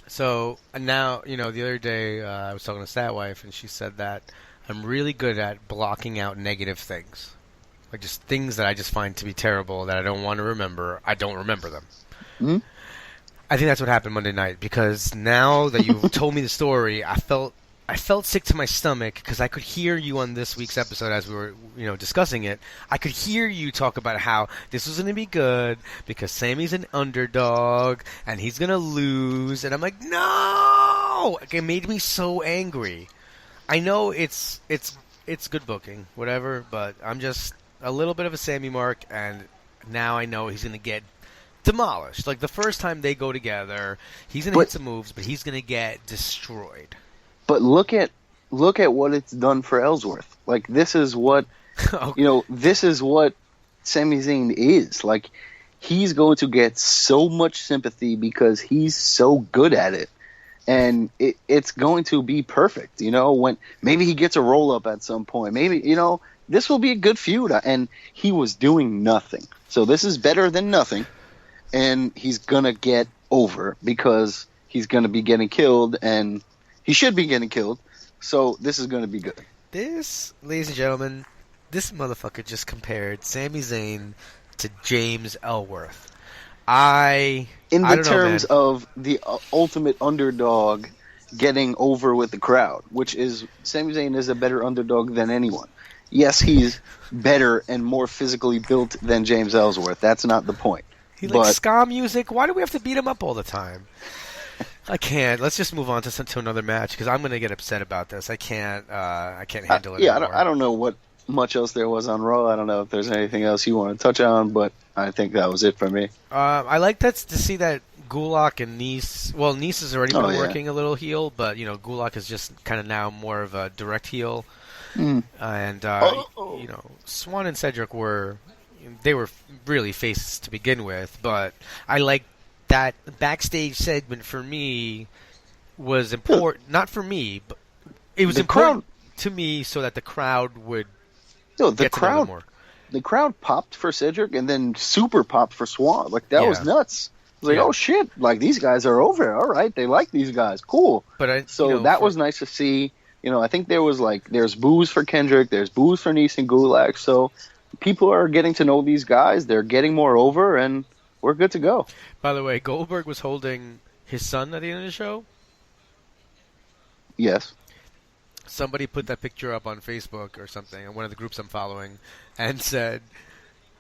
So now, you know, the other day I was talking to Statwife, and she said that I'm really good at blocking out negative things. Like, just things that I just find to be terrible that I don't want to remember. I don't remember them. Mm-hmm. I think that's what happened Monday night, because now that you've told me the story, I felt sick to my stomach, because I could hear you on this week's episode as we were, you know, discussing it. I could hear you talk about how this was going to be good because Sammy's an underdog and he's going to lose, and I'm like, no! It made me so angry. I know it's good booking, whatever, but I'm just a little bit of a Sammy mark, and now I know he's going to get demolished. Like, the first time they go together, he's going to hit some moves, but he's going to get destroyed. But look at what it's done for Ellsworth. Like, this is what Okay. you know. This is what Sami Zayn is. Like, he's going to get so much sympathy because he's so good at it, and it's going to be perfect. You know, when maybe he gets a roll up at some point. Maybe, you know, this will be a good feud. And he was doing nothing, so this is better than nothing. And he's gonna get over because he's gonna be getting killed, and he should be getting killed, so this is going to be good. This, ladies and gentlemen, this motherfucker just compared Sami Zayn to James Ellsworth. In the terms of the ultimate underdog getting over with the crowd, which is Sami Zayn is a better underdog than anyone. Yes, he's better and more physically built than James Ellsworth. That's not the point. He likes ska music. Why do we have to beat him up all the time? I can't. Let's just move on to another match, because I'm going to get upset about this. I can't handle it anymore. I don't know what much else there was on Raw. I don't know if there's anything else you want to touch on, but I think that was it for me. I like that to see that Gulak and Nice. Well, Nice has already been Oh, yeah. working a little heel, but Gulak is just kind of now more of a direct heel. And Swan and Cedric were really faces to begin with, but I like that backstage segment for me was important. Not for me, but it was important to me so that the crowd would get to know them more. The crowd popped for Cedric and then super popped for Swan. Like, that was nuts. It was like, oh, shit, like, these guys are over. All right, they like these guys. Cool. But that was nice to see. I think there's boos for Kendrick, there's boos for Nice and Gulak, so people are getting to know these guys. They're getting more over, and we're good to go. By the way, Goldberg was holding his son at the end of the show. Yes. Somebody put that picture up on Facebook or something, in one of the groups I'm following, and said,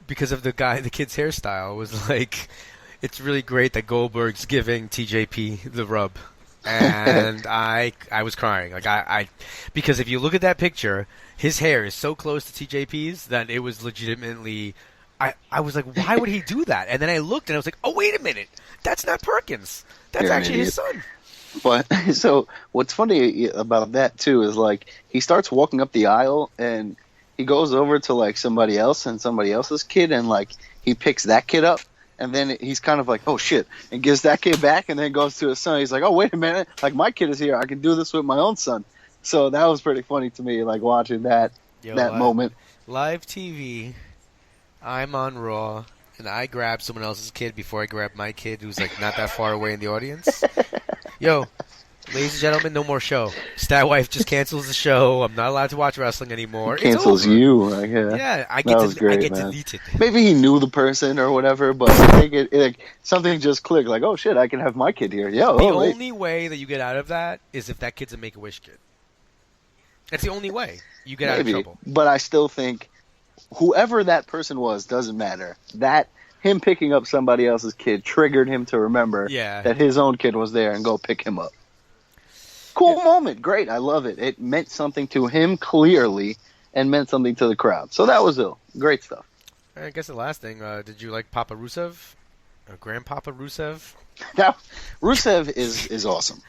because of the kid's hairstyle, was like, it's really great that Goldberg's giving TJP the rub. And I was crying. Like because if you look at that picture, his hair is so close to TJP's that it was legitimately. I was like, why would he do that? And then I looked and I was like, oh, wait a minute, that's not Perkins. That's actually his son. But so what's funny about that too is like he starts walking up the aisle and he goes over to like somebody else and somebody else's kid and like he picks that kid up. And then he's kind of like, oh, shit, and gives that kid back and then goes to his son. He's like, oh, wait a minute. Like, my kid is here. I can do this with my own son. So that was pretty funny to me, like, watching that moment. Live TV, I'm on Raw, and I grab someone else's kid before I grab my kid who's, like, not that far away in the audience. Yo, ladies and gentlemen, no more show. Stat Wife just cancels the show. I'm not allowed to watch wrestling anymore. Cancels you. Like, yeah, I get deleted. Maybe he knew the person or whatever, but I think something just clicked. Like, oh, shit, I can have my kid here. The only way that you get out of that is if that kid's a Make-A-Wish kid. That's the only way you get out of trouble. But I still think whoever that person was doesn't matter. That him picking up somebody else's kid triggered him to remember that his own kid was there and go pick him up. Cool moment. Great. I love it. It meant something to him clearly and meant something to the crowd. So that was great stuff. I guess the last thing, did you like Papa Rusev? Or Grandpapa Rusev? Now, Rusev is awesome.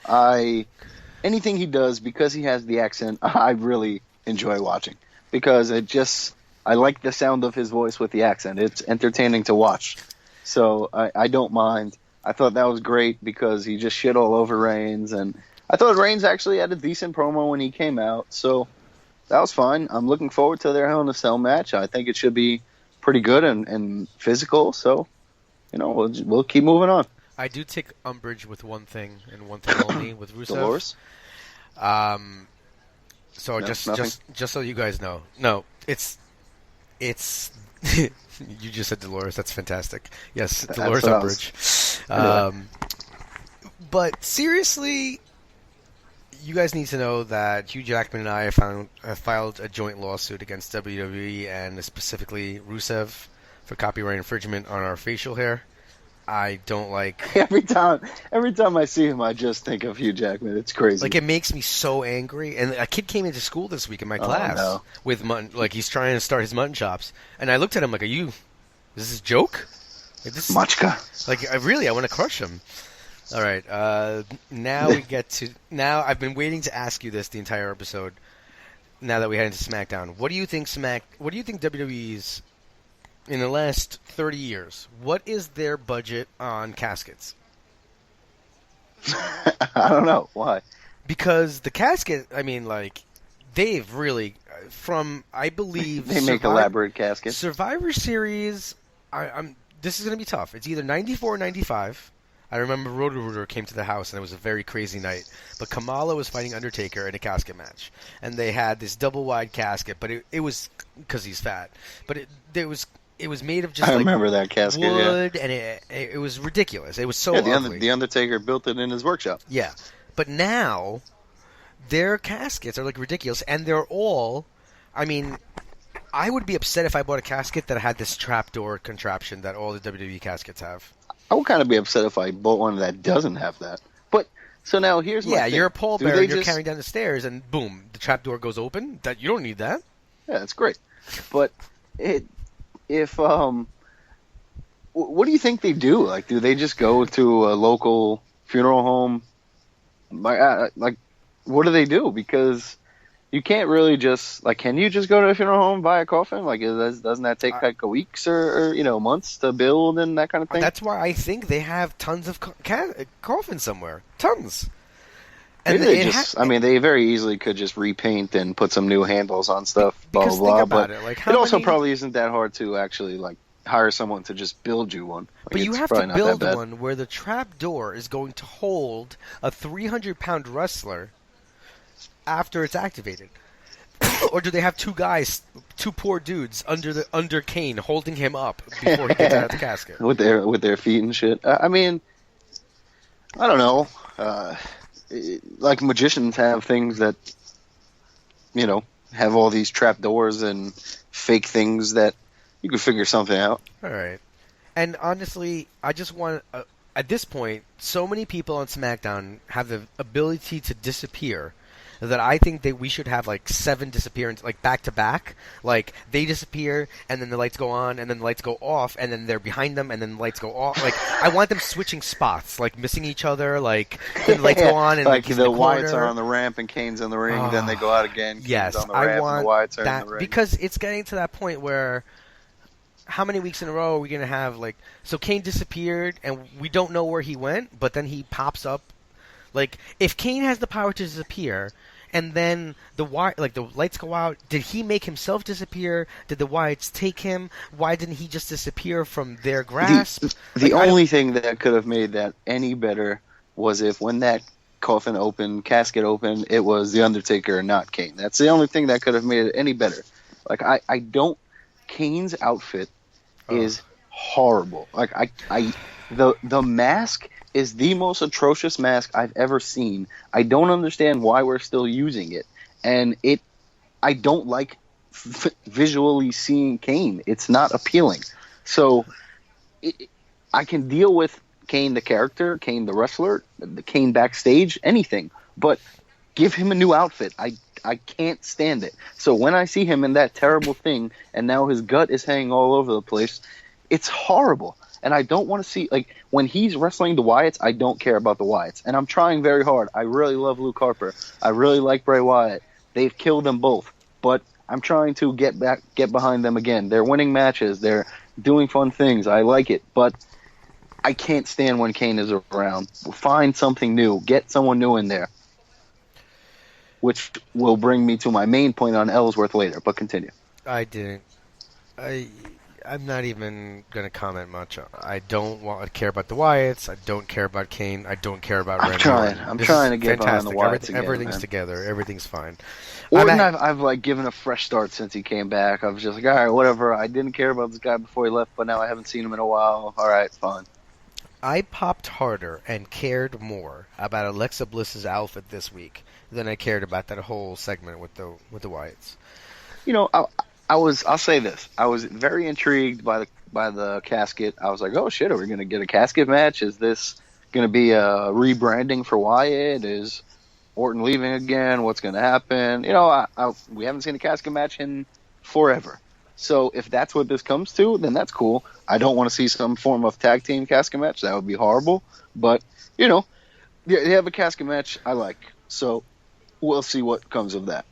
Anything he does, because he has the accent, I really enjoy watching. Because I like the sound of his voice with the accent. It's entertaining to watch. So I don't mind. I thought that was great because he just shit all over Reigns, and I thought Reigns actually had a decent promo when he came out, so that was fine. I'm looking forward to their Hell in a Cell match. I think it should be pretty good and physical, so we'll keep moving on. I do take umbrage with one thing and one thing only with Rusev. Dolores? So no, just so you guys know, no, it's you just said Dolores. That's fantastic. Yes, Dolores Umbridge. But seriously, you guys need to know that Hugh Jackman and I have filed a joint lawsuit against WWE and specifically Rusev for copyright infringement on our facial hair. I don't like... Every time I see him, I just think of Hugh Jackman. It's crazy. Like, it makes me so angry. And a kid came into school this week in my class with mutton... Like, he's trying to start his mutton chops. And I looked at him like, is this a joke? Like, this Machka. Like, I want to crush him. All right. Now we get to... Now, I've been waiting to ask you this the entire episode. Now that we head into SmackDown. What do you think WWE's... In the last 30 years, what is their budget on caskets? I don't know. Why? Because the casket, I mean, like, they've really, I believe... They make elaborate caskets. Survivor Series, this is going to be tough. It's either 94 or 95. I remember Roto-Rooter came to the house, and it was a very crazy night. But Kamala was fighting Undertaker in a casket match. And they had this double-wide casket, but it was because he's fat. But it was made of just remember that casket, wood, and it was ridiculous. It was so ugly. The Undertaker built it in his workshop. Yeah. But now, their caskets are, like, ridiculous, and they're all... I mean, I would be upset if I bought a casket that had this trapdoor contraption that all the WWE caskets have. I would kind of be upset if I bought one that doesn't have that. But, so now here's my thing. You're a pallbearer, you're carrying down the stairs, and boom, the trapdoor goes open. You don't need that. Yeah, it's great. But if what do you think they do? Like, do they just go to a local funeral home? Like, what do they do? Because you can't really just, like, can you just go to a funeral home and buy a coffin? Like, doesn't that take like a weeks or months to build and that kind of thing? That's why I think they have tons of coffins somewhere. Tons. And they very easily could just repaint and put some new handles on stuff, blah, because blah, think blah. about But it. Like, it also probably isn't that hard to actually, like, hire someone to just build you one. Like, but you it's have probably to not that build bad. one where the trap door is going to hold a 300-pound wrestler after it's activated. Or do they have two poor dudes under Kane holding him up before he gets out of the casket with their feet and shit? I mean, I don't know. Like magicians have things that, have all these trap doors and fake things that you could figure something out. All right. And honestly, I just want at this point, so many people on SmackDown have the ability to disappear that I think that we should have like 7 disappearances, like back to back. Like they disappear, and then the lights go on, and then the lights go off, and then they're behind them, and then the lights go off. Like I want them switching spots, like missing each other. Like then the lights go on, and like he's the in the Wyatts corner. are on the ramp and Kane's in the ring. Then they go out again. Kane's Yes, on the ramp, I want and the Wyatts are that in the ring. because it's getting to that point where. How many weeks in a row are we going to have, like... So Kane disappeared, and we don't know where he went, but then he pops up. Like, if Kane has the power to disappear, and then the lights go out, did he make himself disappear? Did the Wyatts take him? Why didn't he just disappear from their grasp? The only thing that could have made that any better was if when that casket opened, it was The Undertaker and not Kane. That's the only thing that could have made it any better. Like, I don't... Kane's outfit is horrible. Like the mask is the most atrocious mask I've ever seen. I don't understand why we're still using it, and I don't like visually seeing Kane. It's not appealing. So I can deal with Kane the character, Kane the wrestler, the Kane backstage, anything, but give him a new outfit. I can't stand it. So when I see him in that terrible thing, and now his gut is hanging all over the place, it's horrible. And I don't want to see, like, when he's wrestling the Wyatts, I don't care about the Wyatts. And I'm trying very hard. I really love Luke Harper. I really like Bray Wyatt. They've killed them both. But I'm trying to get behind them again. They're winning matches. They're doing fun things. I like it. But I can't stand when Kane is around. Find something new. Get someone new in there. Which will bring me to my main point on Ellsworth later, but continue. I'm not even going to comment much. I don't care about the Wyatts. I don't care about Kane. I don't care about Randy Orton. I'm trying to get behind the Wyatts again. Everything's together. Everything's fine. Orton, I've like given a fresh start since he came back. I was just like, all right, whatever. I didn't care about this guy before he left, but now I haven't seen him in a while. All right, fine. I popped harder and cared more about Alexa Bliss's outfit this week than I cared about that whole segment with the Wyatts. I'll say this. I was very intrigued by the casket. I was like, oh shit, are we going to get a casket match? Is this going to be a rebranding for Wyatt? Is Orton leaving again? What's going to happen? We haven't seen a casket match in forever. So if that's what this comes to, then that's cool. I don't want to see some form of tag team casket match. That would be horrible. But, they have a casket match I like. So we'll see what comes of that.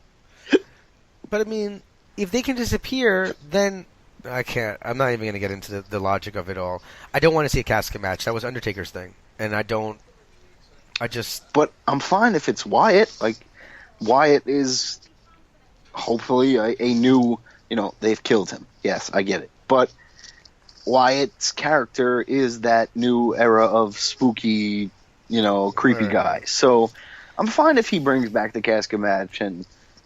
But, I mean, if they can disappear, then I can't. I'm not even going to get into the logic of it all. I don't want to see a casket match. That was Undertaker's thing. And But I'm fine if it's Wyatt. Like, Wyatt is hopefully a new... they've killed him. Yes, I get it. But Wyatt's character is that new era of spooky, creepy guy. So I'm fine if he brings back the casket match and,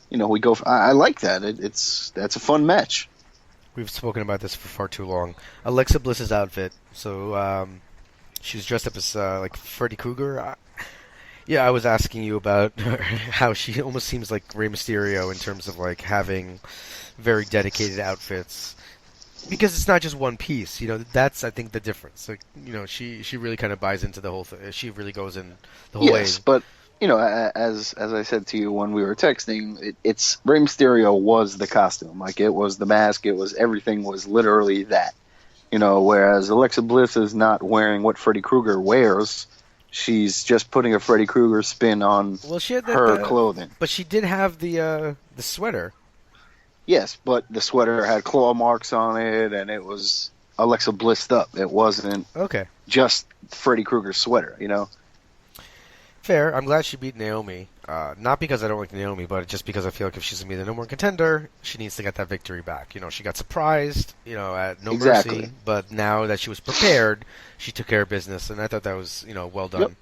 we go... I like that. That's a fun match. We've spoken about this for far too long. Alexa Bliss's outfit. So she was dressed up as like Freddy Krueger. I was asking you about how she almost seems like Rey Mysterio in terms of like having very dedicated outfits, because it's not just one piece. That's I think the difference. Like she really kind of buys into the whole thing. She really goes in the whole way. Yes, but as I said to you when we were texting, it's Rey Mysterio was the costume. Like it was the mask. It was everything was literally that. Whereas Alexa Bliss is not wearing what Freddy Krueger wears. She's just putting a Freddy Krueger spin on she had her clothing. But she did have the sweater. Yes, but the sweater had claw marks on it, and it was Alexa Blissed up. It wasn't just Freddy Krueger's sweater, Fair. I'm glad she beat Naomi. Not because I don't like Naomi, but just because I feel like if she's going to be the number one contender, she needs to get that victory back. She got surprised, at No Mercy, but now that she was prepared, she took care of business, and I thought that was, well done.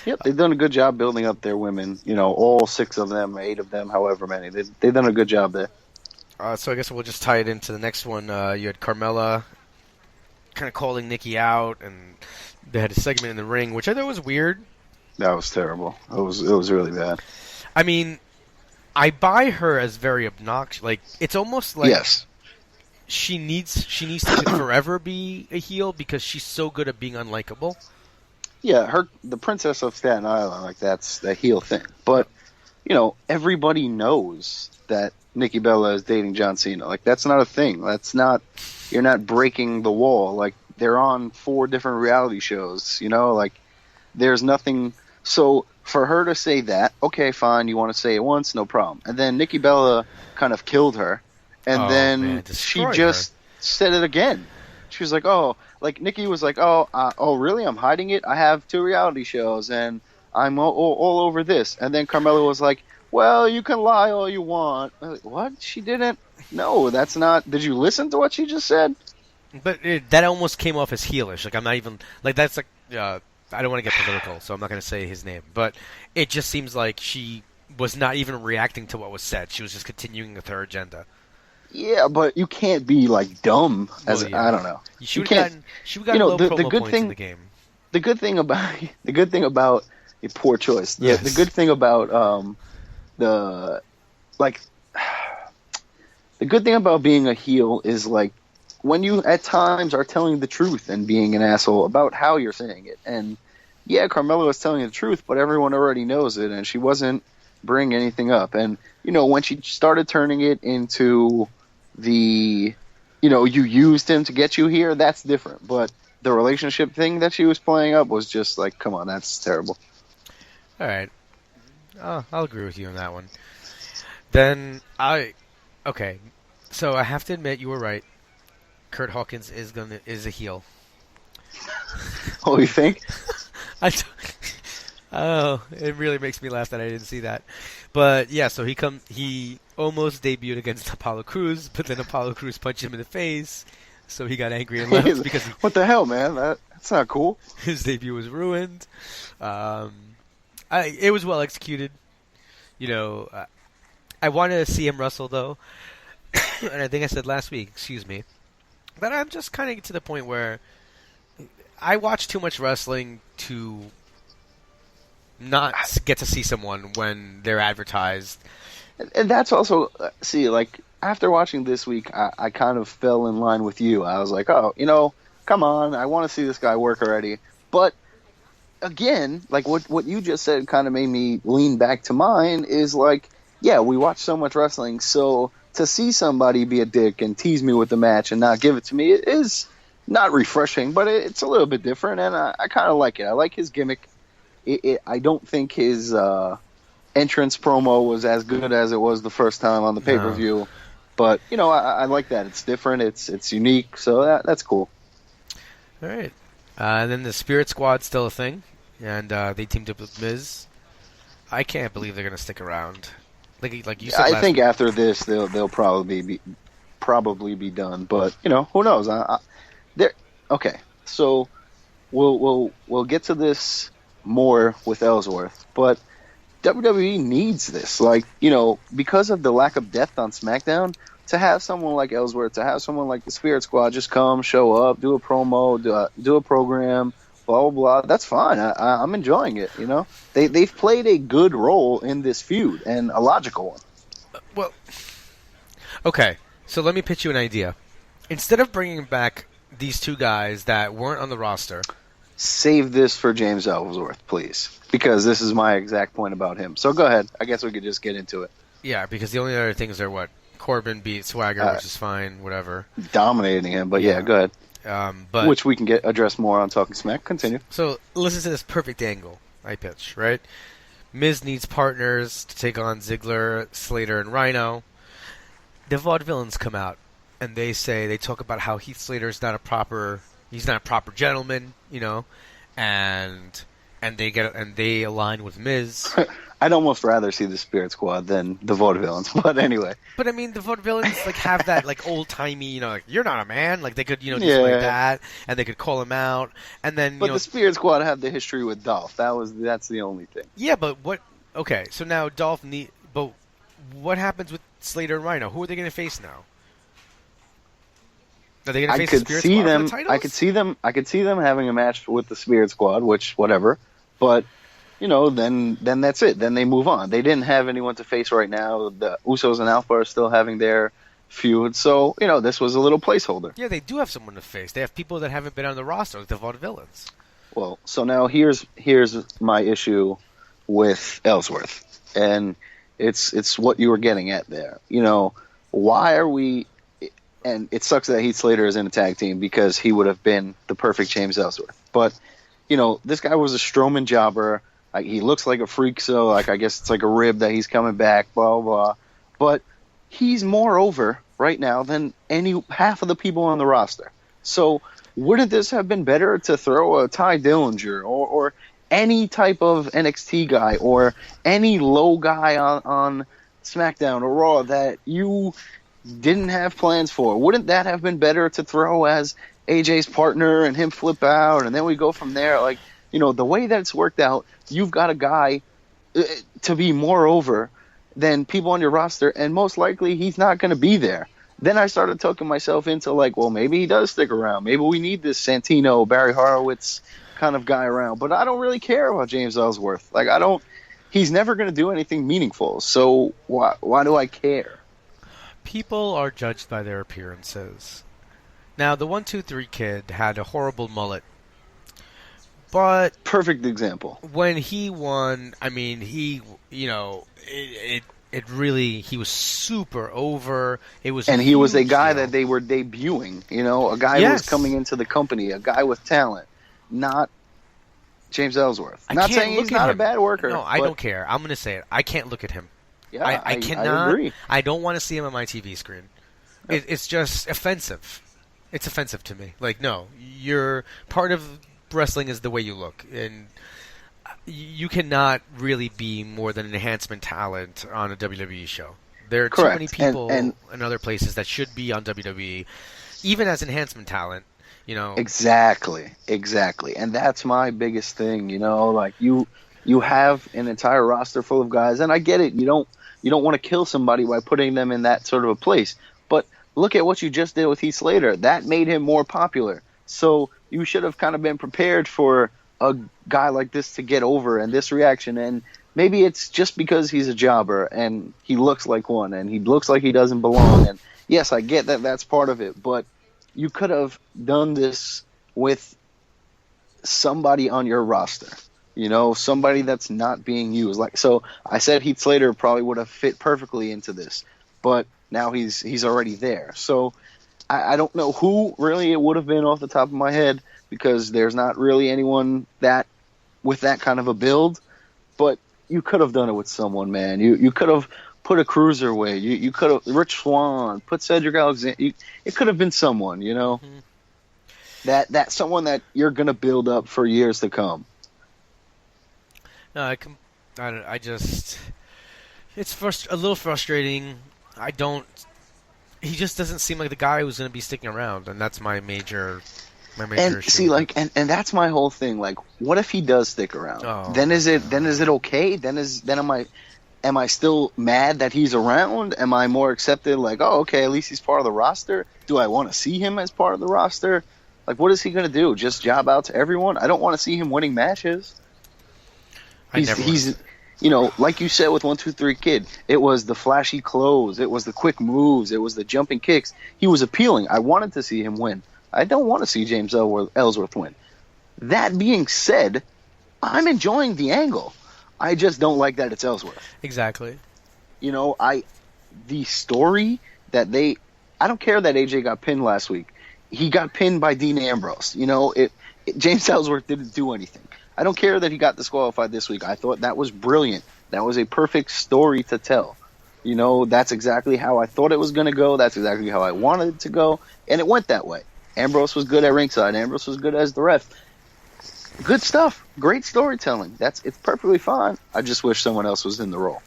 Yep, they've done a good job building up their women. All 6 of them, 8 of them, however many. They've done a good job there. So I guess we'll just tie it into the next one. You had Carmella kind of calling Nikki out, and they had a segment in the ring, which I thought was weird. That was terrible. It was really bad. I mean, I buy her as very obnoxious. Like, it's almost like she needs to forever be a heel because she's so good at being unlikable. Yeah, the Princess of Staten Island, like that's the heel thing. But everybody knows that Nikki Bella is dating John Cena. Like, that's not a thing. You're not breaking the wall. Like, they're on 4 different reality shows, like, there's nothing. So for her to say that, okay, fine, you want to say it once, no problem. And then Nikki Bella kind of killed her, and then she just said it again. She was like, Nikki was like, really? I'm hiding it? I have 2 reality shows, and I'm all over this. And then Carmella was like, well, you can lie all you want. Like, what? She didn't? No, that's not. Did you listen to what she just said? But that almost came off as heelish. Like, I'm not even. Like, that's like. I don't want to get political, so I'm not going to say his name. But it just seems like she was not even reacting to what was said. She was just continuing with her agenda. Yeah, but you can't be, like, dumb. I don't know. She would have gotten low promo points in the game. The good thing about a poor choice. The good thing about the good thing about being a heel is, like, when you at times are telling the truth and being an asshole about how you're saying it. And yeah, Carmella was telling the truth, but everyone already knows it, and she wasn't bringing anything up. And when she started turning it into you used him to get you here, that's different. But the relationship thing that she was playing up was just like, come on, that's terrible. All right. I'll agree with you on that one. Then okay. So I have to admit you were right. Kurt Hawkins is a heel. Oh, you think? It really makes me laugh that I didn't see that. But yeah, so he almost debuted against Apollo Crews, but then Apollo Crews punched him in the face, so he got angry and left because what the hell, man? That's not cool. His debut was ruined. It was well executed. I wanted to see him wrestle though, and I think I said last week, excuse me. But I'm just kind of to the point where I watch too much wrestling to not get to see someone when they're advertised. And that's also, like, after watching this week, I kind of fell in line with you. I was like, come on, I want to see this guy work already. But, again, like, what you just said kind of made me lean back to mine is, like, yeah, we watch so much wrestling, so to see somebody be a dick and tease me with the match and not give it to me is not refreshing, but it's a little bit different, and I kind of like it. I like his gimmick. I don't think his entrance promo was as good as it was the first time on the pay-per-view, but, I like that. It's different, it's unique, so that's cool. All right. And then the Spirit Squad's still a thing, and they teamed up with Miz. I can't believe they're going to stick around. Like you said, I think after this they'll probably be done, but who knows? Okay, so we'll get to this more with Ellsworth, but WWE needs this, because of the lack of depth on SmackDown. To have someone like Ellsworth, to have someone like the Spirit Squad just come, show up, do a promo, do a program, blah blah blah. That's fine. I'm enjoying it. They've played a good role in this feud and a logical one. Well, okay. So let me pitch you an idea. Instead of bringing back these 2 guys that weren't on the roster, save this for James Ellsworth, please, because this is my exact point about him. So go ahead. I guess we could just get into it. Yeah, because the only other things are what Corbin beat Swagger, which is fine, whatever. Dominating him, but yeah, go ahead. But which we can address more on Talking Smack. Continue. So listen to this perfect angle I pitch, right? Miz needs partners to take on Ziggler, Slater, and Rhino. The Vaudevillains come out and they talk about how Heath Slater's not a proper gentleman, and they align with Miz. I'd almost rather see the Spirit Squad than the Vaudevillains, but anyway. But I mean, the Vaudevillains have that old timey, you're not a man. They could do like that, and they could call him out, and then But the Spirit Squad have the history with Dolph. That's the only thing. Yeah, but what? Okay, so now Dolph but what happens with Slater and Rhino? Who are they going to face now? Are they going to face the Spirit Squad for the titles? I could see them having a match with the Spirit Squad, which whatever, but. Then that's it. Then they move on. They didn't have anyone to face right now. The Usos and Alpha are still having their feud. So, this was a little placeholder. Yeah, they do have someone to face. They have people that haven't been on the roster, like the Vaudevillains. Well, so now here's my issue with Ellsworth. And it's what you were getting at there. Why are we... And it sucks that Heath Slater is in a tag team because he would have been the perfect James Ellsworth. But, this guy was a Strowman jobber. He looks like a freak, so I guess it's like a rib that he's coming back, blah, blah, blah. But he's more over right now than half of the people on the roster. So wouldn't this have been better to throw a Ty Dillinger or any type of NXT guy or any low guy on SmackDown or Raw that you didn't have plans for? Wouldn't that have been better to throw as AJ's partner and him flip out and then we go from there? The way that it's worked out, you've got a guy to be more over than people on your roster, and most likely he's not going to be there. Then I started talking myself into well, maybe he does stick around. Maybe we need this Santino, Barry Horowitz kind of guy around. But I don't really care about James Ellsworth. He's never going to do anything meaningful. So why do I care? People are judged by their appearances. Now, the 1-2-3 kid had a horrible mullet. But perfect example. When he won, he was super over. He was a guy that they were debuting. A guy who was coming into the company, a guy with talent, not James Ellsworth. Not saying he's not a bad worker. No, I don't care. I'm going to say it. I can't look at him. Yeah, I cannot. I agree. I don't want to see him on my TV screen. It's just offensive. It's offensive to me. No, you're part of. Wrestling is the way you look, and you cannot really be more than an enhancement talent on a WWE show. There are too many people in other places that should be on WWE, even as enhancement talent. Exactly, and that's my biggest thing. You have an entire roster full of guys, and I get it. You don't want to kill somebody by putting them in that sort of a place, but look at what you just did with Heath Slater. That made him more popular. So you should have kind of been prepared for a guy like this to get over and this reaction. And maybe it's just because he's a jobber and he looks like one and he looks like he doesn't belong. And yes, I get that that's part of it. But you could have done this with somebody on your roster. Somebody that's not being used. So I said Heath Slater probably would have fit perfectly into this. But now he's already there. So I don't know who really it would have been off the top of my head because there's not really anyone with that kind of a build. But you could have done it with someone, man. You could have put a cruiserweight. You could have Rich Swann, put Cedric Alexander. It could have been someone, Mm-hmm. That someone that you're gonna build up for years to come. No, I just it's a little frustrating. He just doesn't seem like the guy who's going to be sticking around, and that's my major issue. See, and that's my whole thing. What if he does stick around? Oh, then is it okay? Then am I still mad that he's around? Am I more accepted? Okay, at least he's part of the roster. Do I want to see him as part of the roster? What is he going to do? Just job out to everyone? I don't want to see him winning matches. He's like you said with 1-2-3 Kid, it was the flashy clothes, it was the quick moves, it was the jumping kicks. He was appealing. I wanted to see him win. I don't want to see James Ellsworth win. That being said, I'm enjoying the angle. I just don't like that it's Ellsworth. Exactly. The story that I don't care that AJ got pinned last week. he got pinned by Dean Ambrose. You know, James Ellsworth didn't do anything. I don't care that he got disqualified this week. I thought that was brilliant. That was a perfect story to tell. You know, that's exactly how I thought it was going to go. That's exactly how I wanted it to go. And it went that way. Ambrose was good at ringside. Ambrose was good as the ref. Good stuff. Great storytelling. It's perfectly fine. I just wish someone else was in the role.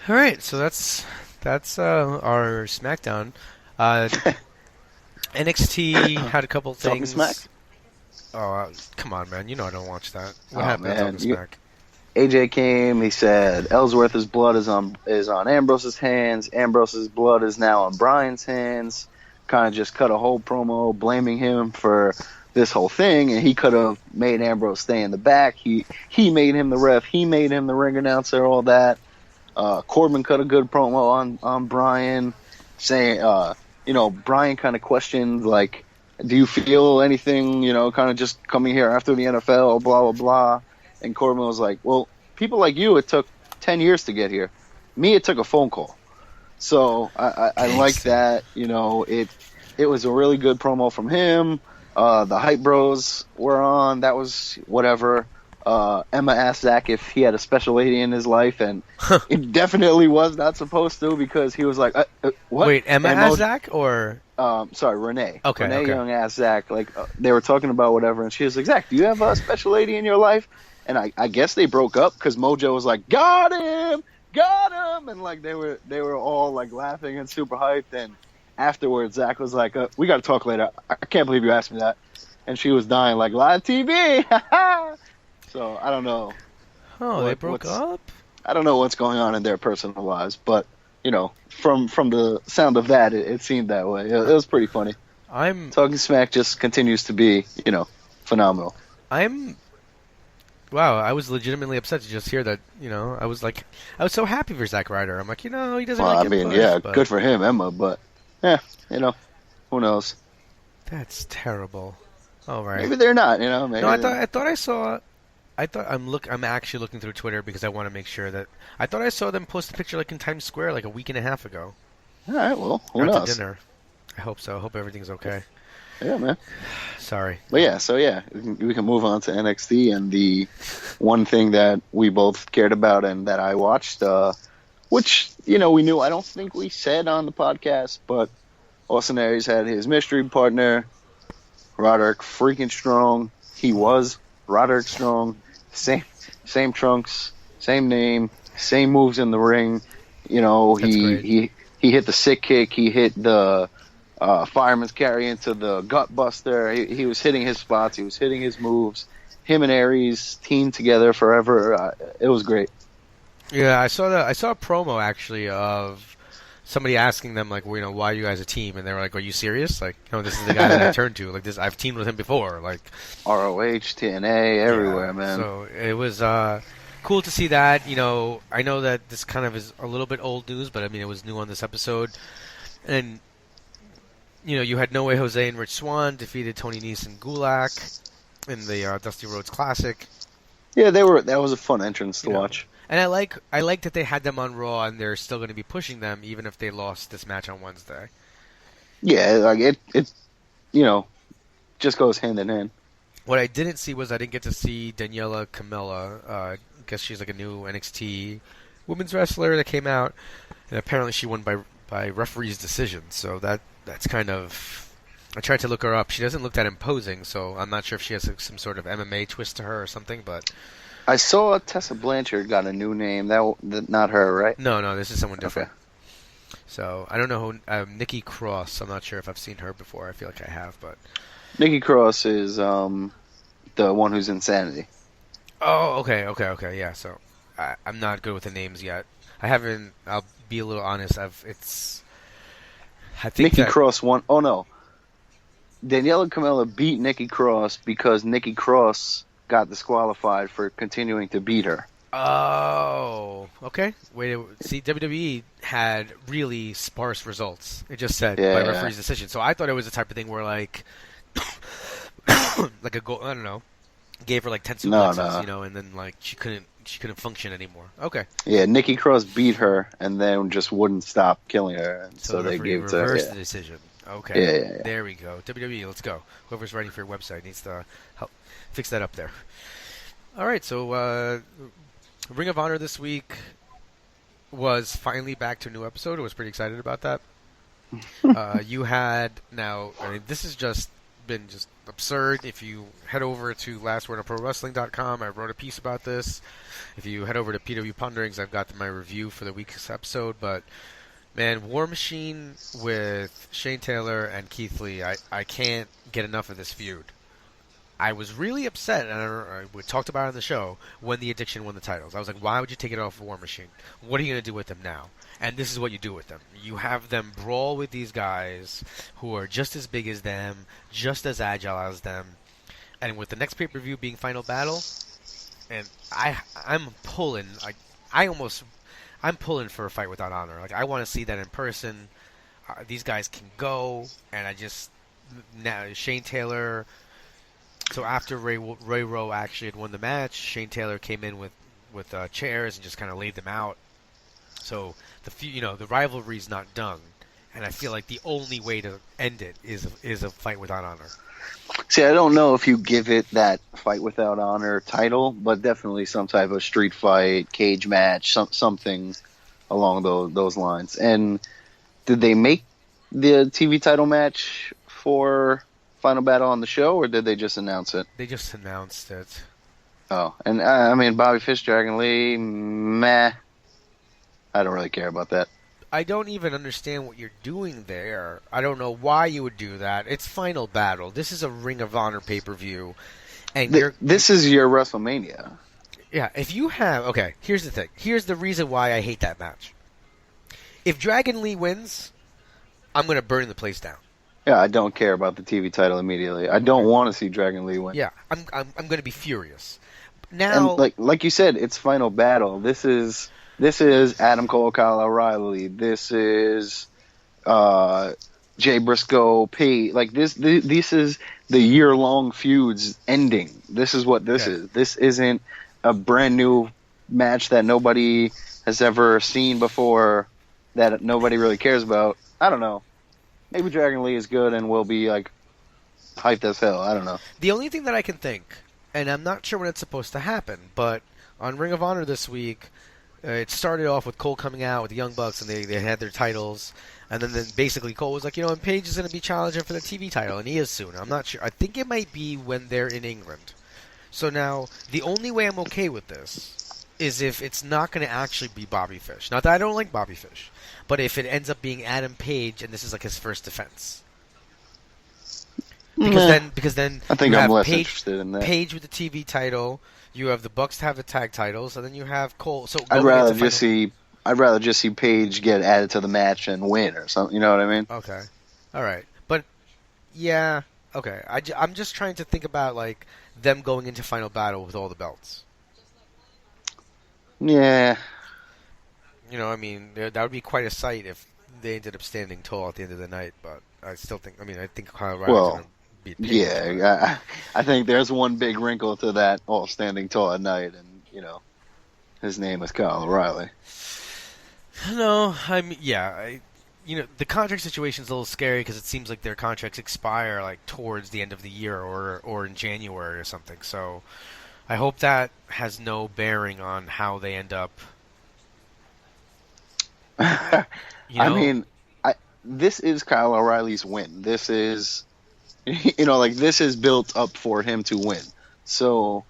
All right, so that's our SmackDown. NXT had a couple Talking things. Smack? Oh, come on, man. You know I don't watch that. What Oh, happened man. to Talking Smack? AJ came. He said Ellsworth's blood is on Ambrose's hands. Ambrose's blood is now on Bryan's hands. Kind of just cut a whole promo blaming him for this whole thing, and he could have made Ambrose stay in the back. He made him the ref. He made him the ring announcer. All that. Corbin cut a good promo on Bryan, saying, Bryan kind of questioned, like, do you feel anything, kind of just coming here after the NFL, blah, blah, blah. And Corbin was like, well, people like you, it took 10 years to get here. Me, it took a phone call. So I like that. It was a really good promo from him. The Hype Bros were on. That was whatever. Emma asked Zach if he had a special lady in his life, and it definitely was not supposed to, because he was like, what? Wait, Emma asked Zach, or? Sorry, Renee. Okay, Renee okay. Young asked Zach, they were talking about whatever, and she was like, Zach, do you have a special lady in your life? And I guess they broke up, because Mojo was like, got him! And they were all laughing and super hyped, and afterwards Zach was like, we got to talk later. I can't believe you asked me that. And she was dying live TV. So I don't know. Oh, they broke up? I don't know what's going on in their personal lives, but from the sound of that, it seemed that way. It was pretty funny. Talking Smack just continues to be phenomenal. Wow, I was legitimately upset to just hear that. I was so happy for Zack Ryder. I'm like, he doesn't. Well, really get pushed, good for him, Emma, but who knows? That's terrible. All right. Maybe they're not. Maybe No, I thought I saw. I'm actually looking through Twitter because I want to make sure that I thought I saw them post a picture in Times Square a week and a half ago. All right, well, who Or knows? to dinner. I hope so. I hope everything's okay. Yeah, man. Sorry. But we can move on to NXT, and the one thing that we both cared about and that I watched, which we knew. I don't think we said on the podcast, but Austin Aries had his mystery partner, Roderick freaking Strong. He was Roderick Strong. Same trunks, same name, same moves in the ring. He hit the sick kick. He hit the fireman's carry into the gut buster. He was hitting his spots. He was hitting his moves. Him and Aries teamed together forever. It was great. Yeah, I saw a promo actually of somebody asking them why are you guys a team? And they were like, are you serious? This is the guy that I turned to. This, I've teamed with him before. ROH, TNA, everywhere, man. So it was cool to see that. I know that this kind of is a little bit old news, but it was new on this episode. And you had No Way Jose and Rich Swann defeated Tony Nese and Gulak in the Dusty Rhodes Classic. Yeah, that was a fun entrance to watch. And I like that they had them on Raw, and they're still going to be pushing them even if they lost this match on Wednesday. Yeah, it just goes hand in hand. What I didn't see was I didn't get to see Daniela Camella. I guess she's a new NXT women's wrestler that came out, and apparently she won by referee's decision. So that's kind of. I tried to look her up. She doesn't look that imposing, so I'm not sure if she has some sort of MMA twist to her or something, but. I saw Tessa Blanchard got a new name. That not her, right? No, this is someone different. Okay. So I don't know who Nikki Cross. I'm not sure if I've seen her before. I feel like I have, but Nikki Cross is the one who's Insanity. Oh, okay. Yeah, so I'm not good with the names yet. I haven't. I'll be a little honest. I think Nikki Cross won. Oh no, Daniela Camella beat Nikki Cross because Nikki Cross got disqualified for continuing to beat her. Oh, okay. Wait, see, WWE had really sparse results. It just said by referee's decision. So I thought it was the type of thing where like a goal. I don't know. Gave her 10 suplexes, and then she couldn't function anymore. Okay. Yeah, Nikki Cross beat her and then just wouldn't stop killing her, and so they gave reversed the decision. Okay. Yeah. There we go. WWE, let's go. Whoever's writing for your website needs to help fix that up there. All right, so Ring of Honor this week was finally back to a new episode. I was pretty excited about that. You had now. I mean, this has just been just absurd. If you head over to lastwordonprowrestling.com, I wrote a piece about this. If you head over to PW Ponderings, I've got my review for the week's episode. But man, War Machine with Shane Taylor and Keith Lee, I can't get enough of this feud. I was really upset, and we talked about it on the show, when the Addiction won the titles. I was like, why would you take it off of War Machine? What are you going to do with them now? And this is what you do with them. You have them brawl with these guys who are just as big as them, just as agile as them. And with the next pay-per-view being Final Battle, and I'm pulling, I'm pulling for a fight without honor. Like, I want to see that in person. These guys can go, and now Shane Taylor. So after Ray Rowe actually had won the match, Shane Taylor came in with chairs and just kind of laid them out. So the rivalry's not done, and I feel like the only way to end it is a fight without honor. See, I don't know if you give it that fight without honor title, but definitely some type of street fight, cage match, something along those lines. And did they make the TV title match for Final Battle on the show, or did they just announce it? They just announced it. Oh, and I mean, Bobby Fish, Dragon Lee, meh. I don't really care about that. I don't even understand what you're doing there. I don't know why you would do that. It's Final Battle. This is a Ring of Honor pay-per-view. And this is your WrestleMania. Yeah, if you have... Okay, here's the thing. Here's the reason why I hate that match. If Dragon Lee wins, I'm going to burn the place down. Yeah, I don't care about the TV title immediately. I don't want to see Dragon Lee win. Yeah, I'm going to be furious. Now, and like you said, it's Final Battle. This is Adam Cole, Kyle O'Reilly. This is Jay Briscoe, Pete. Like this is the year-long feuds ending. This is what this is. This isn't a brand new match that nobody has ever seen before, that nobody really cares about. I don't know. Maybe Dragon Lee is good and will be like hyped as hell. I don't know. The only thing that I can think, and I'm not sure when it's supposed to happen, but on Ring of Honor this week, it started off with Cole coming out with the Young Bucks, and they had their titles, and then basically Cole was like, and Paige is going to be challenging for the TV title, and he is soon. I'm not sure. I think it might be when they're in England. So now, the only way I'm okay with this is if it's not going to actually be Bobby Fish. Not that I don't like Bobby Fish, but if it ends up being Adam Page, and this is like his first defense. Because then I think you I'm have less interested in that. Page with the TV title, you have the Bucks to have the tag titles, and then you have Cole. So I'd rather just see Page get added to the match and win or something. You know what I mean? Okay, all right, but yeah, okay. I'm just trying to think about like them going into Final Battle with all the belts. Yeah. I mean, that would be quite a sight if they ended up standing tall at the end of the night. But I still think, I think Kyle O'Reilly's going to beat Page. Yeah, I think there's one big wrinkle to that all standing tall at night, and, his name is Kyle O'Reilly. No, the contract situation's a little scary because it seems like their contracts expire like towards the end of the year or in January or something. So I hope that has no bearing on how they end up. This is Kyle O'Reilly's win. This is, this is built up for him to win. So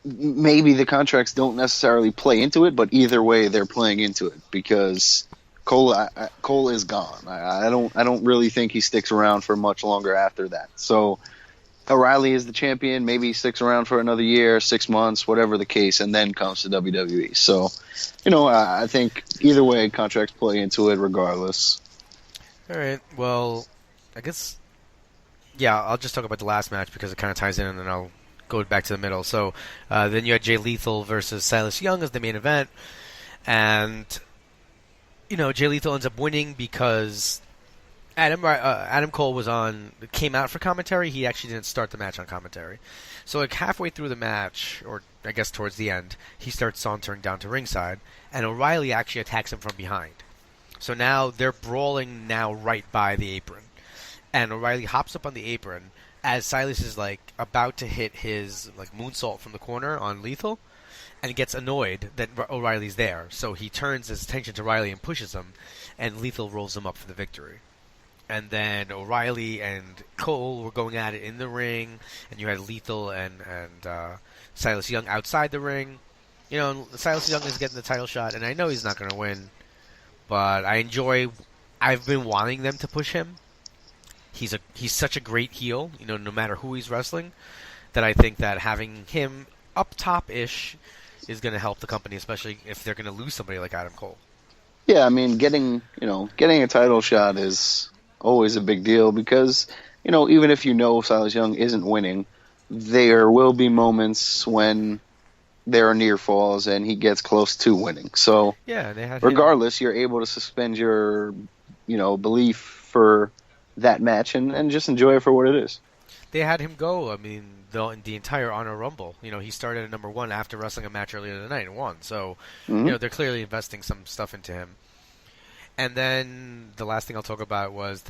maybe the contracts don't necessarily play into it, but either way, they're playing into it because Cole is gone. I don't really think he sticks around for much longer after that. So O'Reilly is the champion. Maybe he sticks around for another year, 6 months, whatever the case, and then comes to WWE. So, I think either way, contracts play into it regardless. All right. Well, I guess, I'll just talk about the last match because it kind of ties in, and then I'll go back to the middle. So then you had Jay Lethal versus Silas Young as the main event, and Jay Lethal ends up winning because Adam Cole came out for commentary. He actually didn't start the match on commentary. So like halfway through the match, or I guess towards the end, he starts sauntering down to ringside, and O'Reilly actually attacks him from behind. So now they're brawling now right by the apron. And O'Reilly hops up on the apron as Silas is like about to hit his like moonsault from the corner on Lethal, and he gets annoyed that O'Reilly's there. So he turns his attention to Riley and pushes him, and Lethal rolls him up for the victory. And then O'Reilly and Cole were going at it in the ring, and you had Lethal and Silas Young outside the ring. You know, Silas Young is getting the title shot, and I know he's not going to win, but I've been wanting them to push him. He's such a great heel, you know, no matter who he's wrestling, that I think that having him up top-ish is going to help the company, especially if they're going to lose somebody like Adam Cole. Yeah, I mean, getting a title shot is always a big deal because, you know, even if you know Silas Young isn't winning, there will be moments when there are near falls and he gets close to winning. So, yeah, regardless, you're able to suspend your, you know, belief for that match and just enjoy it for what it is. They had him go, I mean, the entire Honor Rumble. You know, he started at number 1 after wrestling a match earlier in the night and won. So, you know, they're clearly investing some stuff into him. And then the last thing I'll talk about was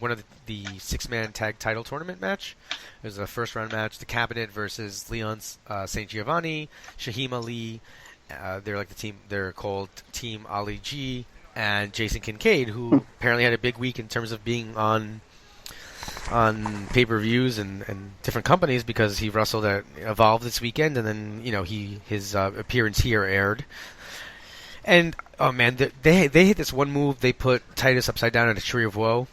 one of the 6-man tag title tournament match. It was a first-round match, the Cabinet versus Leon St. Giovanni, Shaheem Ali. They're like the team. They're called Team Ali G, and Jason Kincaid, who apparently had a big week in terms of being on pay-per-views and different companies because he wrestled at Evolve this weekend, and then, you know, his appearance here aired. And oh man, they hit this one move. They put Titus upside down in a Tree of Woe,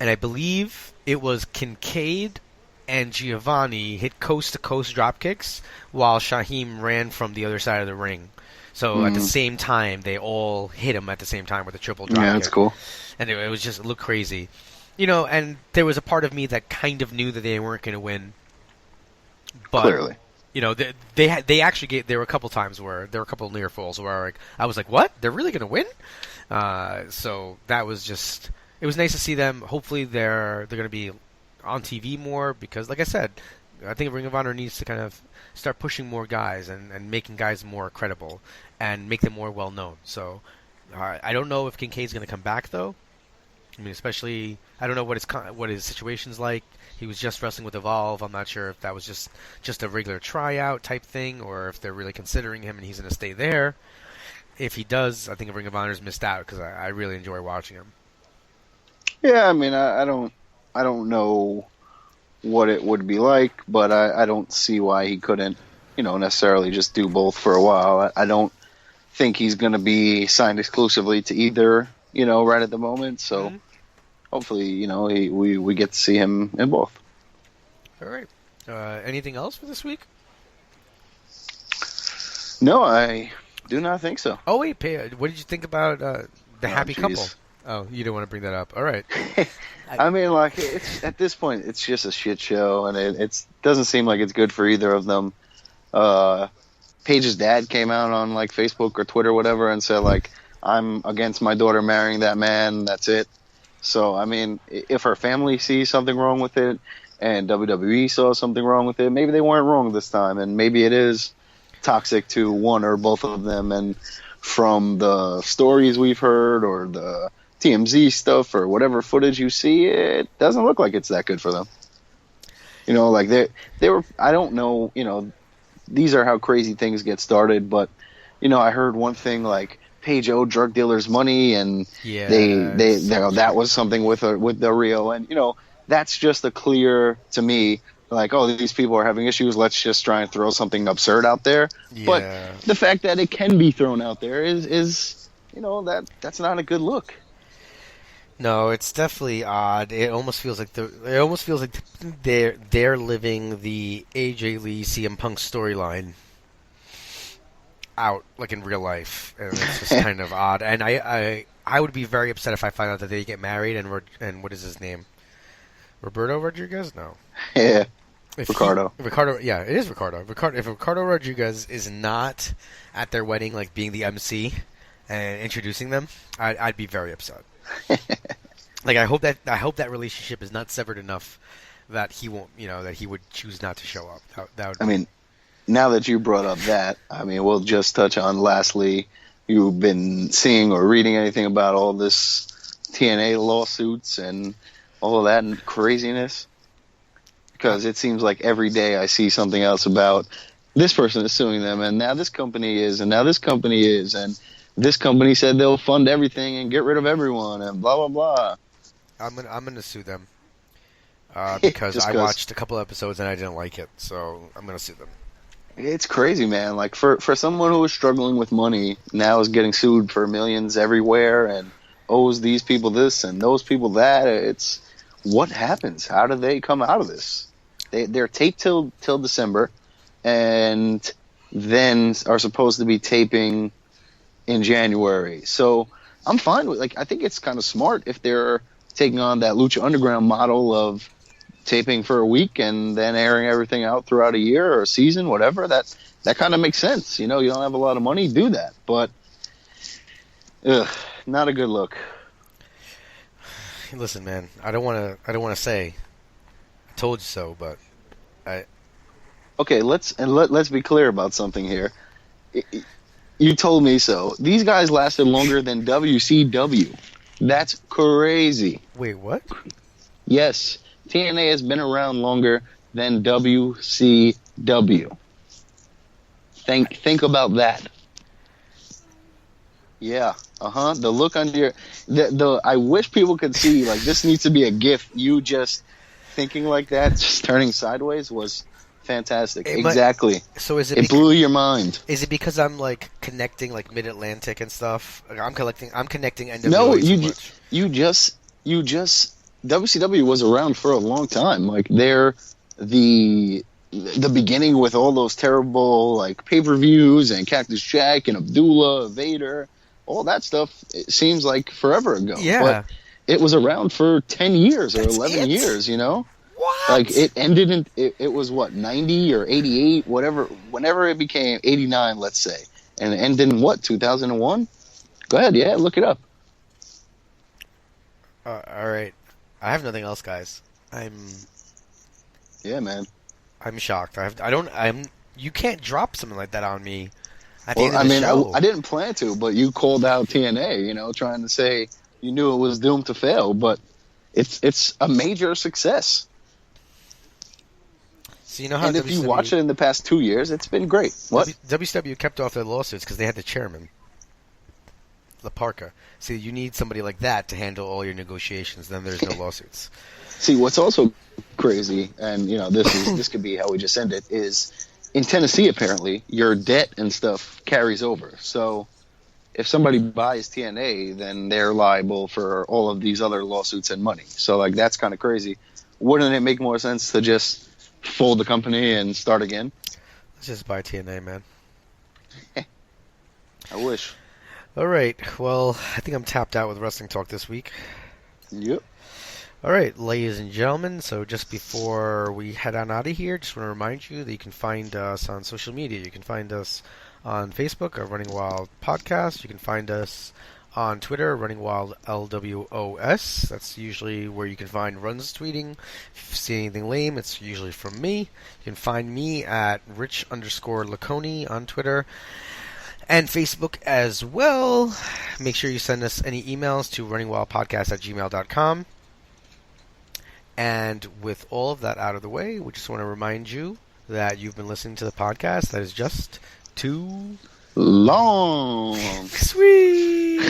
and I believe it was Kincaid and Giovanni hit coast-to-coast drop kicks while Shaheem ran from the other side of the ring. So at the same time, they all hit him at the same time with a triple drop kick. Yeah, that's cool. And it looked crazy. You know, and there was a part of me that kind of knew that they weren't going to win. But, clearly. You know, they actually there were a couple times where there were a couple of near falls where I was like, what? They're really going to win? So that was just, it was nice to see them. Hopefully they're going to be on TV more because, like I said, I think Ring of Honor needs to kind of start pushing more guys and making guys more credible and make them more well known. So I don't know if Kincaid's going to come back though. I mean, especially I don't know what his situation's like. He was just wrestling with Evolve. I'm not sure if that was just a regular tryout type thing or if they're really considering him and he's going to stay there. If he does, I think Ring of Honor's missed out because I really enjoy watching him. Yeah, I mean, I don't know what it would be like, but I don't see why he couldn't, you know, necessarily just do both for a while. I don't think he's going to be signed exclusively to either, you know, right at the moment. So hopefully, you know, we get to see him in both. All right. Anything else for this week? No, I do not think so. Oh, wait. What did you think about the happy couple? Oh, you didn't want to bring that up. All right. I mean, like, it's at this point, it's just a shit show, and it doesn't seem like it's good for either of them. Paige's dad came out on, like, Facebook or Twitter or whatever and said, like, I'm against my daughter marrying that man, that's it. So, I mean, if her family sees something wrong with it and WWE saw something wrong with it, maybe they weren't wrong this time, and maybe it is toxic to one or both of them. And from the stories we've heard or the TMZ stuff or whatever footage you see, it doesn't look like it's that good for them. You know, like they were, I don't know, you know, these are how crazy things get started, but, you know, I heard one thing like Paige owed drug dealers money and that was something with the Rio, and, you know, that's just a clear, to me, like, oh, these people are having issues, let's just try and throw something absurd out there. Yeah. But the fact that it can be thrown out there is you know, that's not a good look. No, it's definitely odd. It almost feels like they're living the AJ Lee CM Punk storyline out, like, in real life, and it's just kind of odd. And I would be very upset if I find out that they get married and what is his name? Roberto Rodriguez? No. Yeah. Ricardo. Yeah, it is Ricardo. If Ricardo Rodriguez is not at their wedding, like being the MC and introducing them, I'd be very upset. Like, I hope that relationship is not severed enough that he won't, you know, that he would choose not to show up. That would I mean, now that you brought up that, I mean, we'll just touch on lastly you've been seeing or reading anything about all this TNA lawsuits and all of that and craziness? Because it seems like every day I see something else about this person is suing them, and now this company is, and now this company is, and this company said they'll fund everything and get rid of everyone, and blah, blah, blah. I'm gonna sue them because I 'cause watched a couple episodes and I didn't like it, so I'm gonna sue them. It's crazy, man. Like, for someone who was struggling with money, now is getting sued for millions everywhere and owes these people this and those people that. It's, what happens? How do they come out of this? They're taped till December, and then are supposed to be taping in January. So I'm fine with, like, I think it's kind of smart if they're taking on that Lucha Underground model of taping for a week and then airing everything out throughout a year or a season, whatever. That kind of makes sense. You know, you don't have a lot of money, do that. But not a good look. Listen, man, I don't want to say I told you so, but Okay, let's be clear about something here. You told me so. These guys lasted longer than WCW. That's crazy. Wait, what? Yes, TNA has been around longer than WCW. Think about that. Yeah, the look on your I wish people could see, like, this needs to be a GIF. You just thinking like that, just turning sideways was fantastic. Exactly. So is it? It blew your mind. Is it because I'm like connecting like Mid Atlantic and stuff? Like, I'm connecting NWA. No, you just WCW was around for a long time. Like, they're the beginning with all those terrible, like, pay-per-views and Cactus Jack and Abdullah, Vader, all that stuff. It seems like forever ago. Yeah. But it was around for 10 years or That's 11 years, you know? What? Like, it ended in, it was what, 90 or 88, whatever, whenever it became 89, let's say. And it ended in what, 2001? Go ahead, yeah, look it up. All right. I have nothing else, guys. Yeah, man. I'm shocked. You can't drop something like that on me. At the Well, end of the show. I didn't plan to, but you called out TNA, you know, trying to say you knew it was doomed to fail, but it's a major success. So you know how and if you watch it in the past 2 years, it's been great. What? WCW kept off their lawsuits because they had the chairman, La Parka. See, you need somebody like that to handle all your negotiations. Then there's no lawsuits. See, what's also crazy, and you know, this could be how we just end it, is in Tennessee apparently your debt and stuff carries over. So if somebody buys TNA, then they're liable for all of these other lawsuits and money. So, like, that's kind of crazy. Wouldn't it make more sense to just fold the company and start again? Let's just buy TNA, man. I wish. All right. Well, I think I'm tapped out with wrestling talk this week. Yep. All right, ladies and gentlemen, so just before we head on out of here, just want to remind you that you can find us on social media. You can find us on Facebook, our Running Wild podcast. You can find us on Twitter, Running Wild LWOS. That's usually where you can find Runz tweeting. If you see anything lame, it's usually from me. You can find me at Rich_Laconi on Twitter and Facebook as well. Make sure you send us any emails to runningwildpodcast@gmail.com. And with all of that out of the way, we just want to remind you that you've been listening to the podcast that is just too long. Sweet.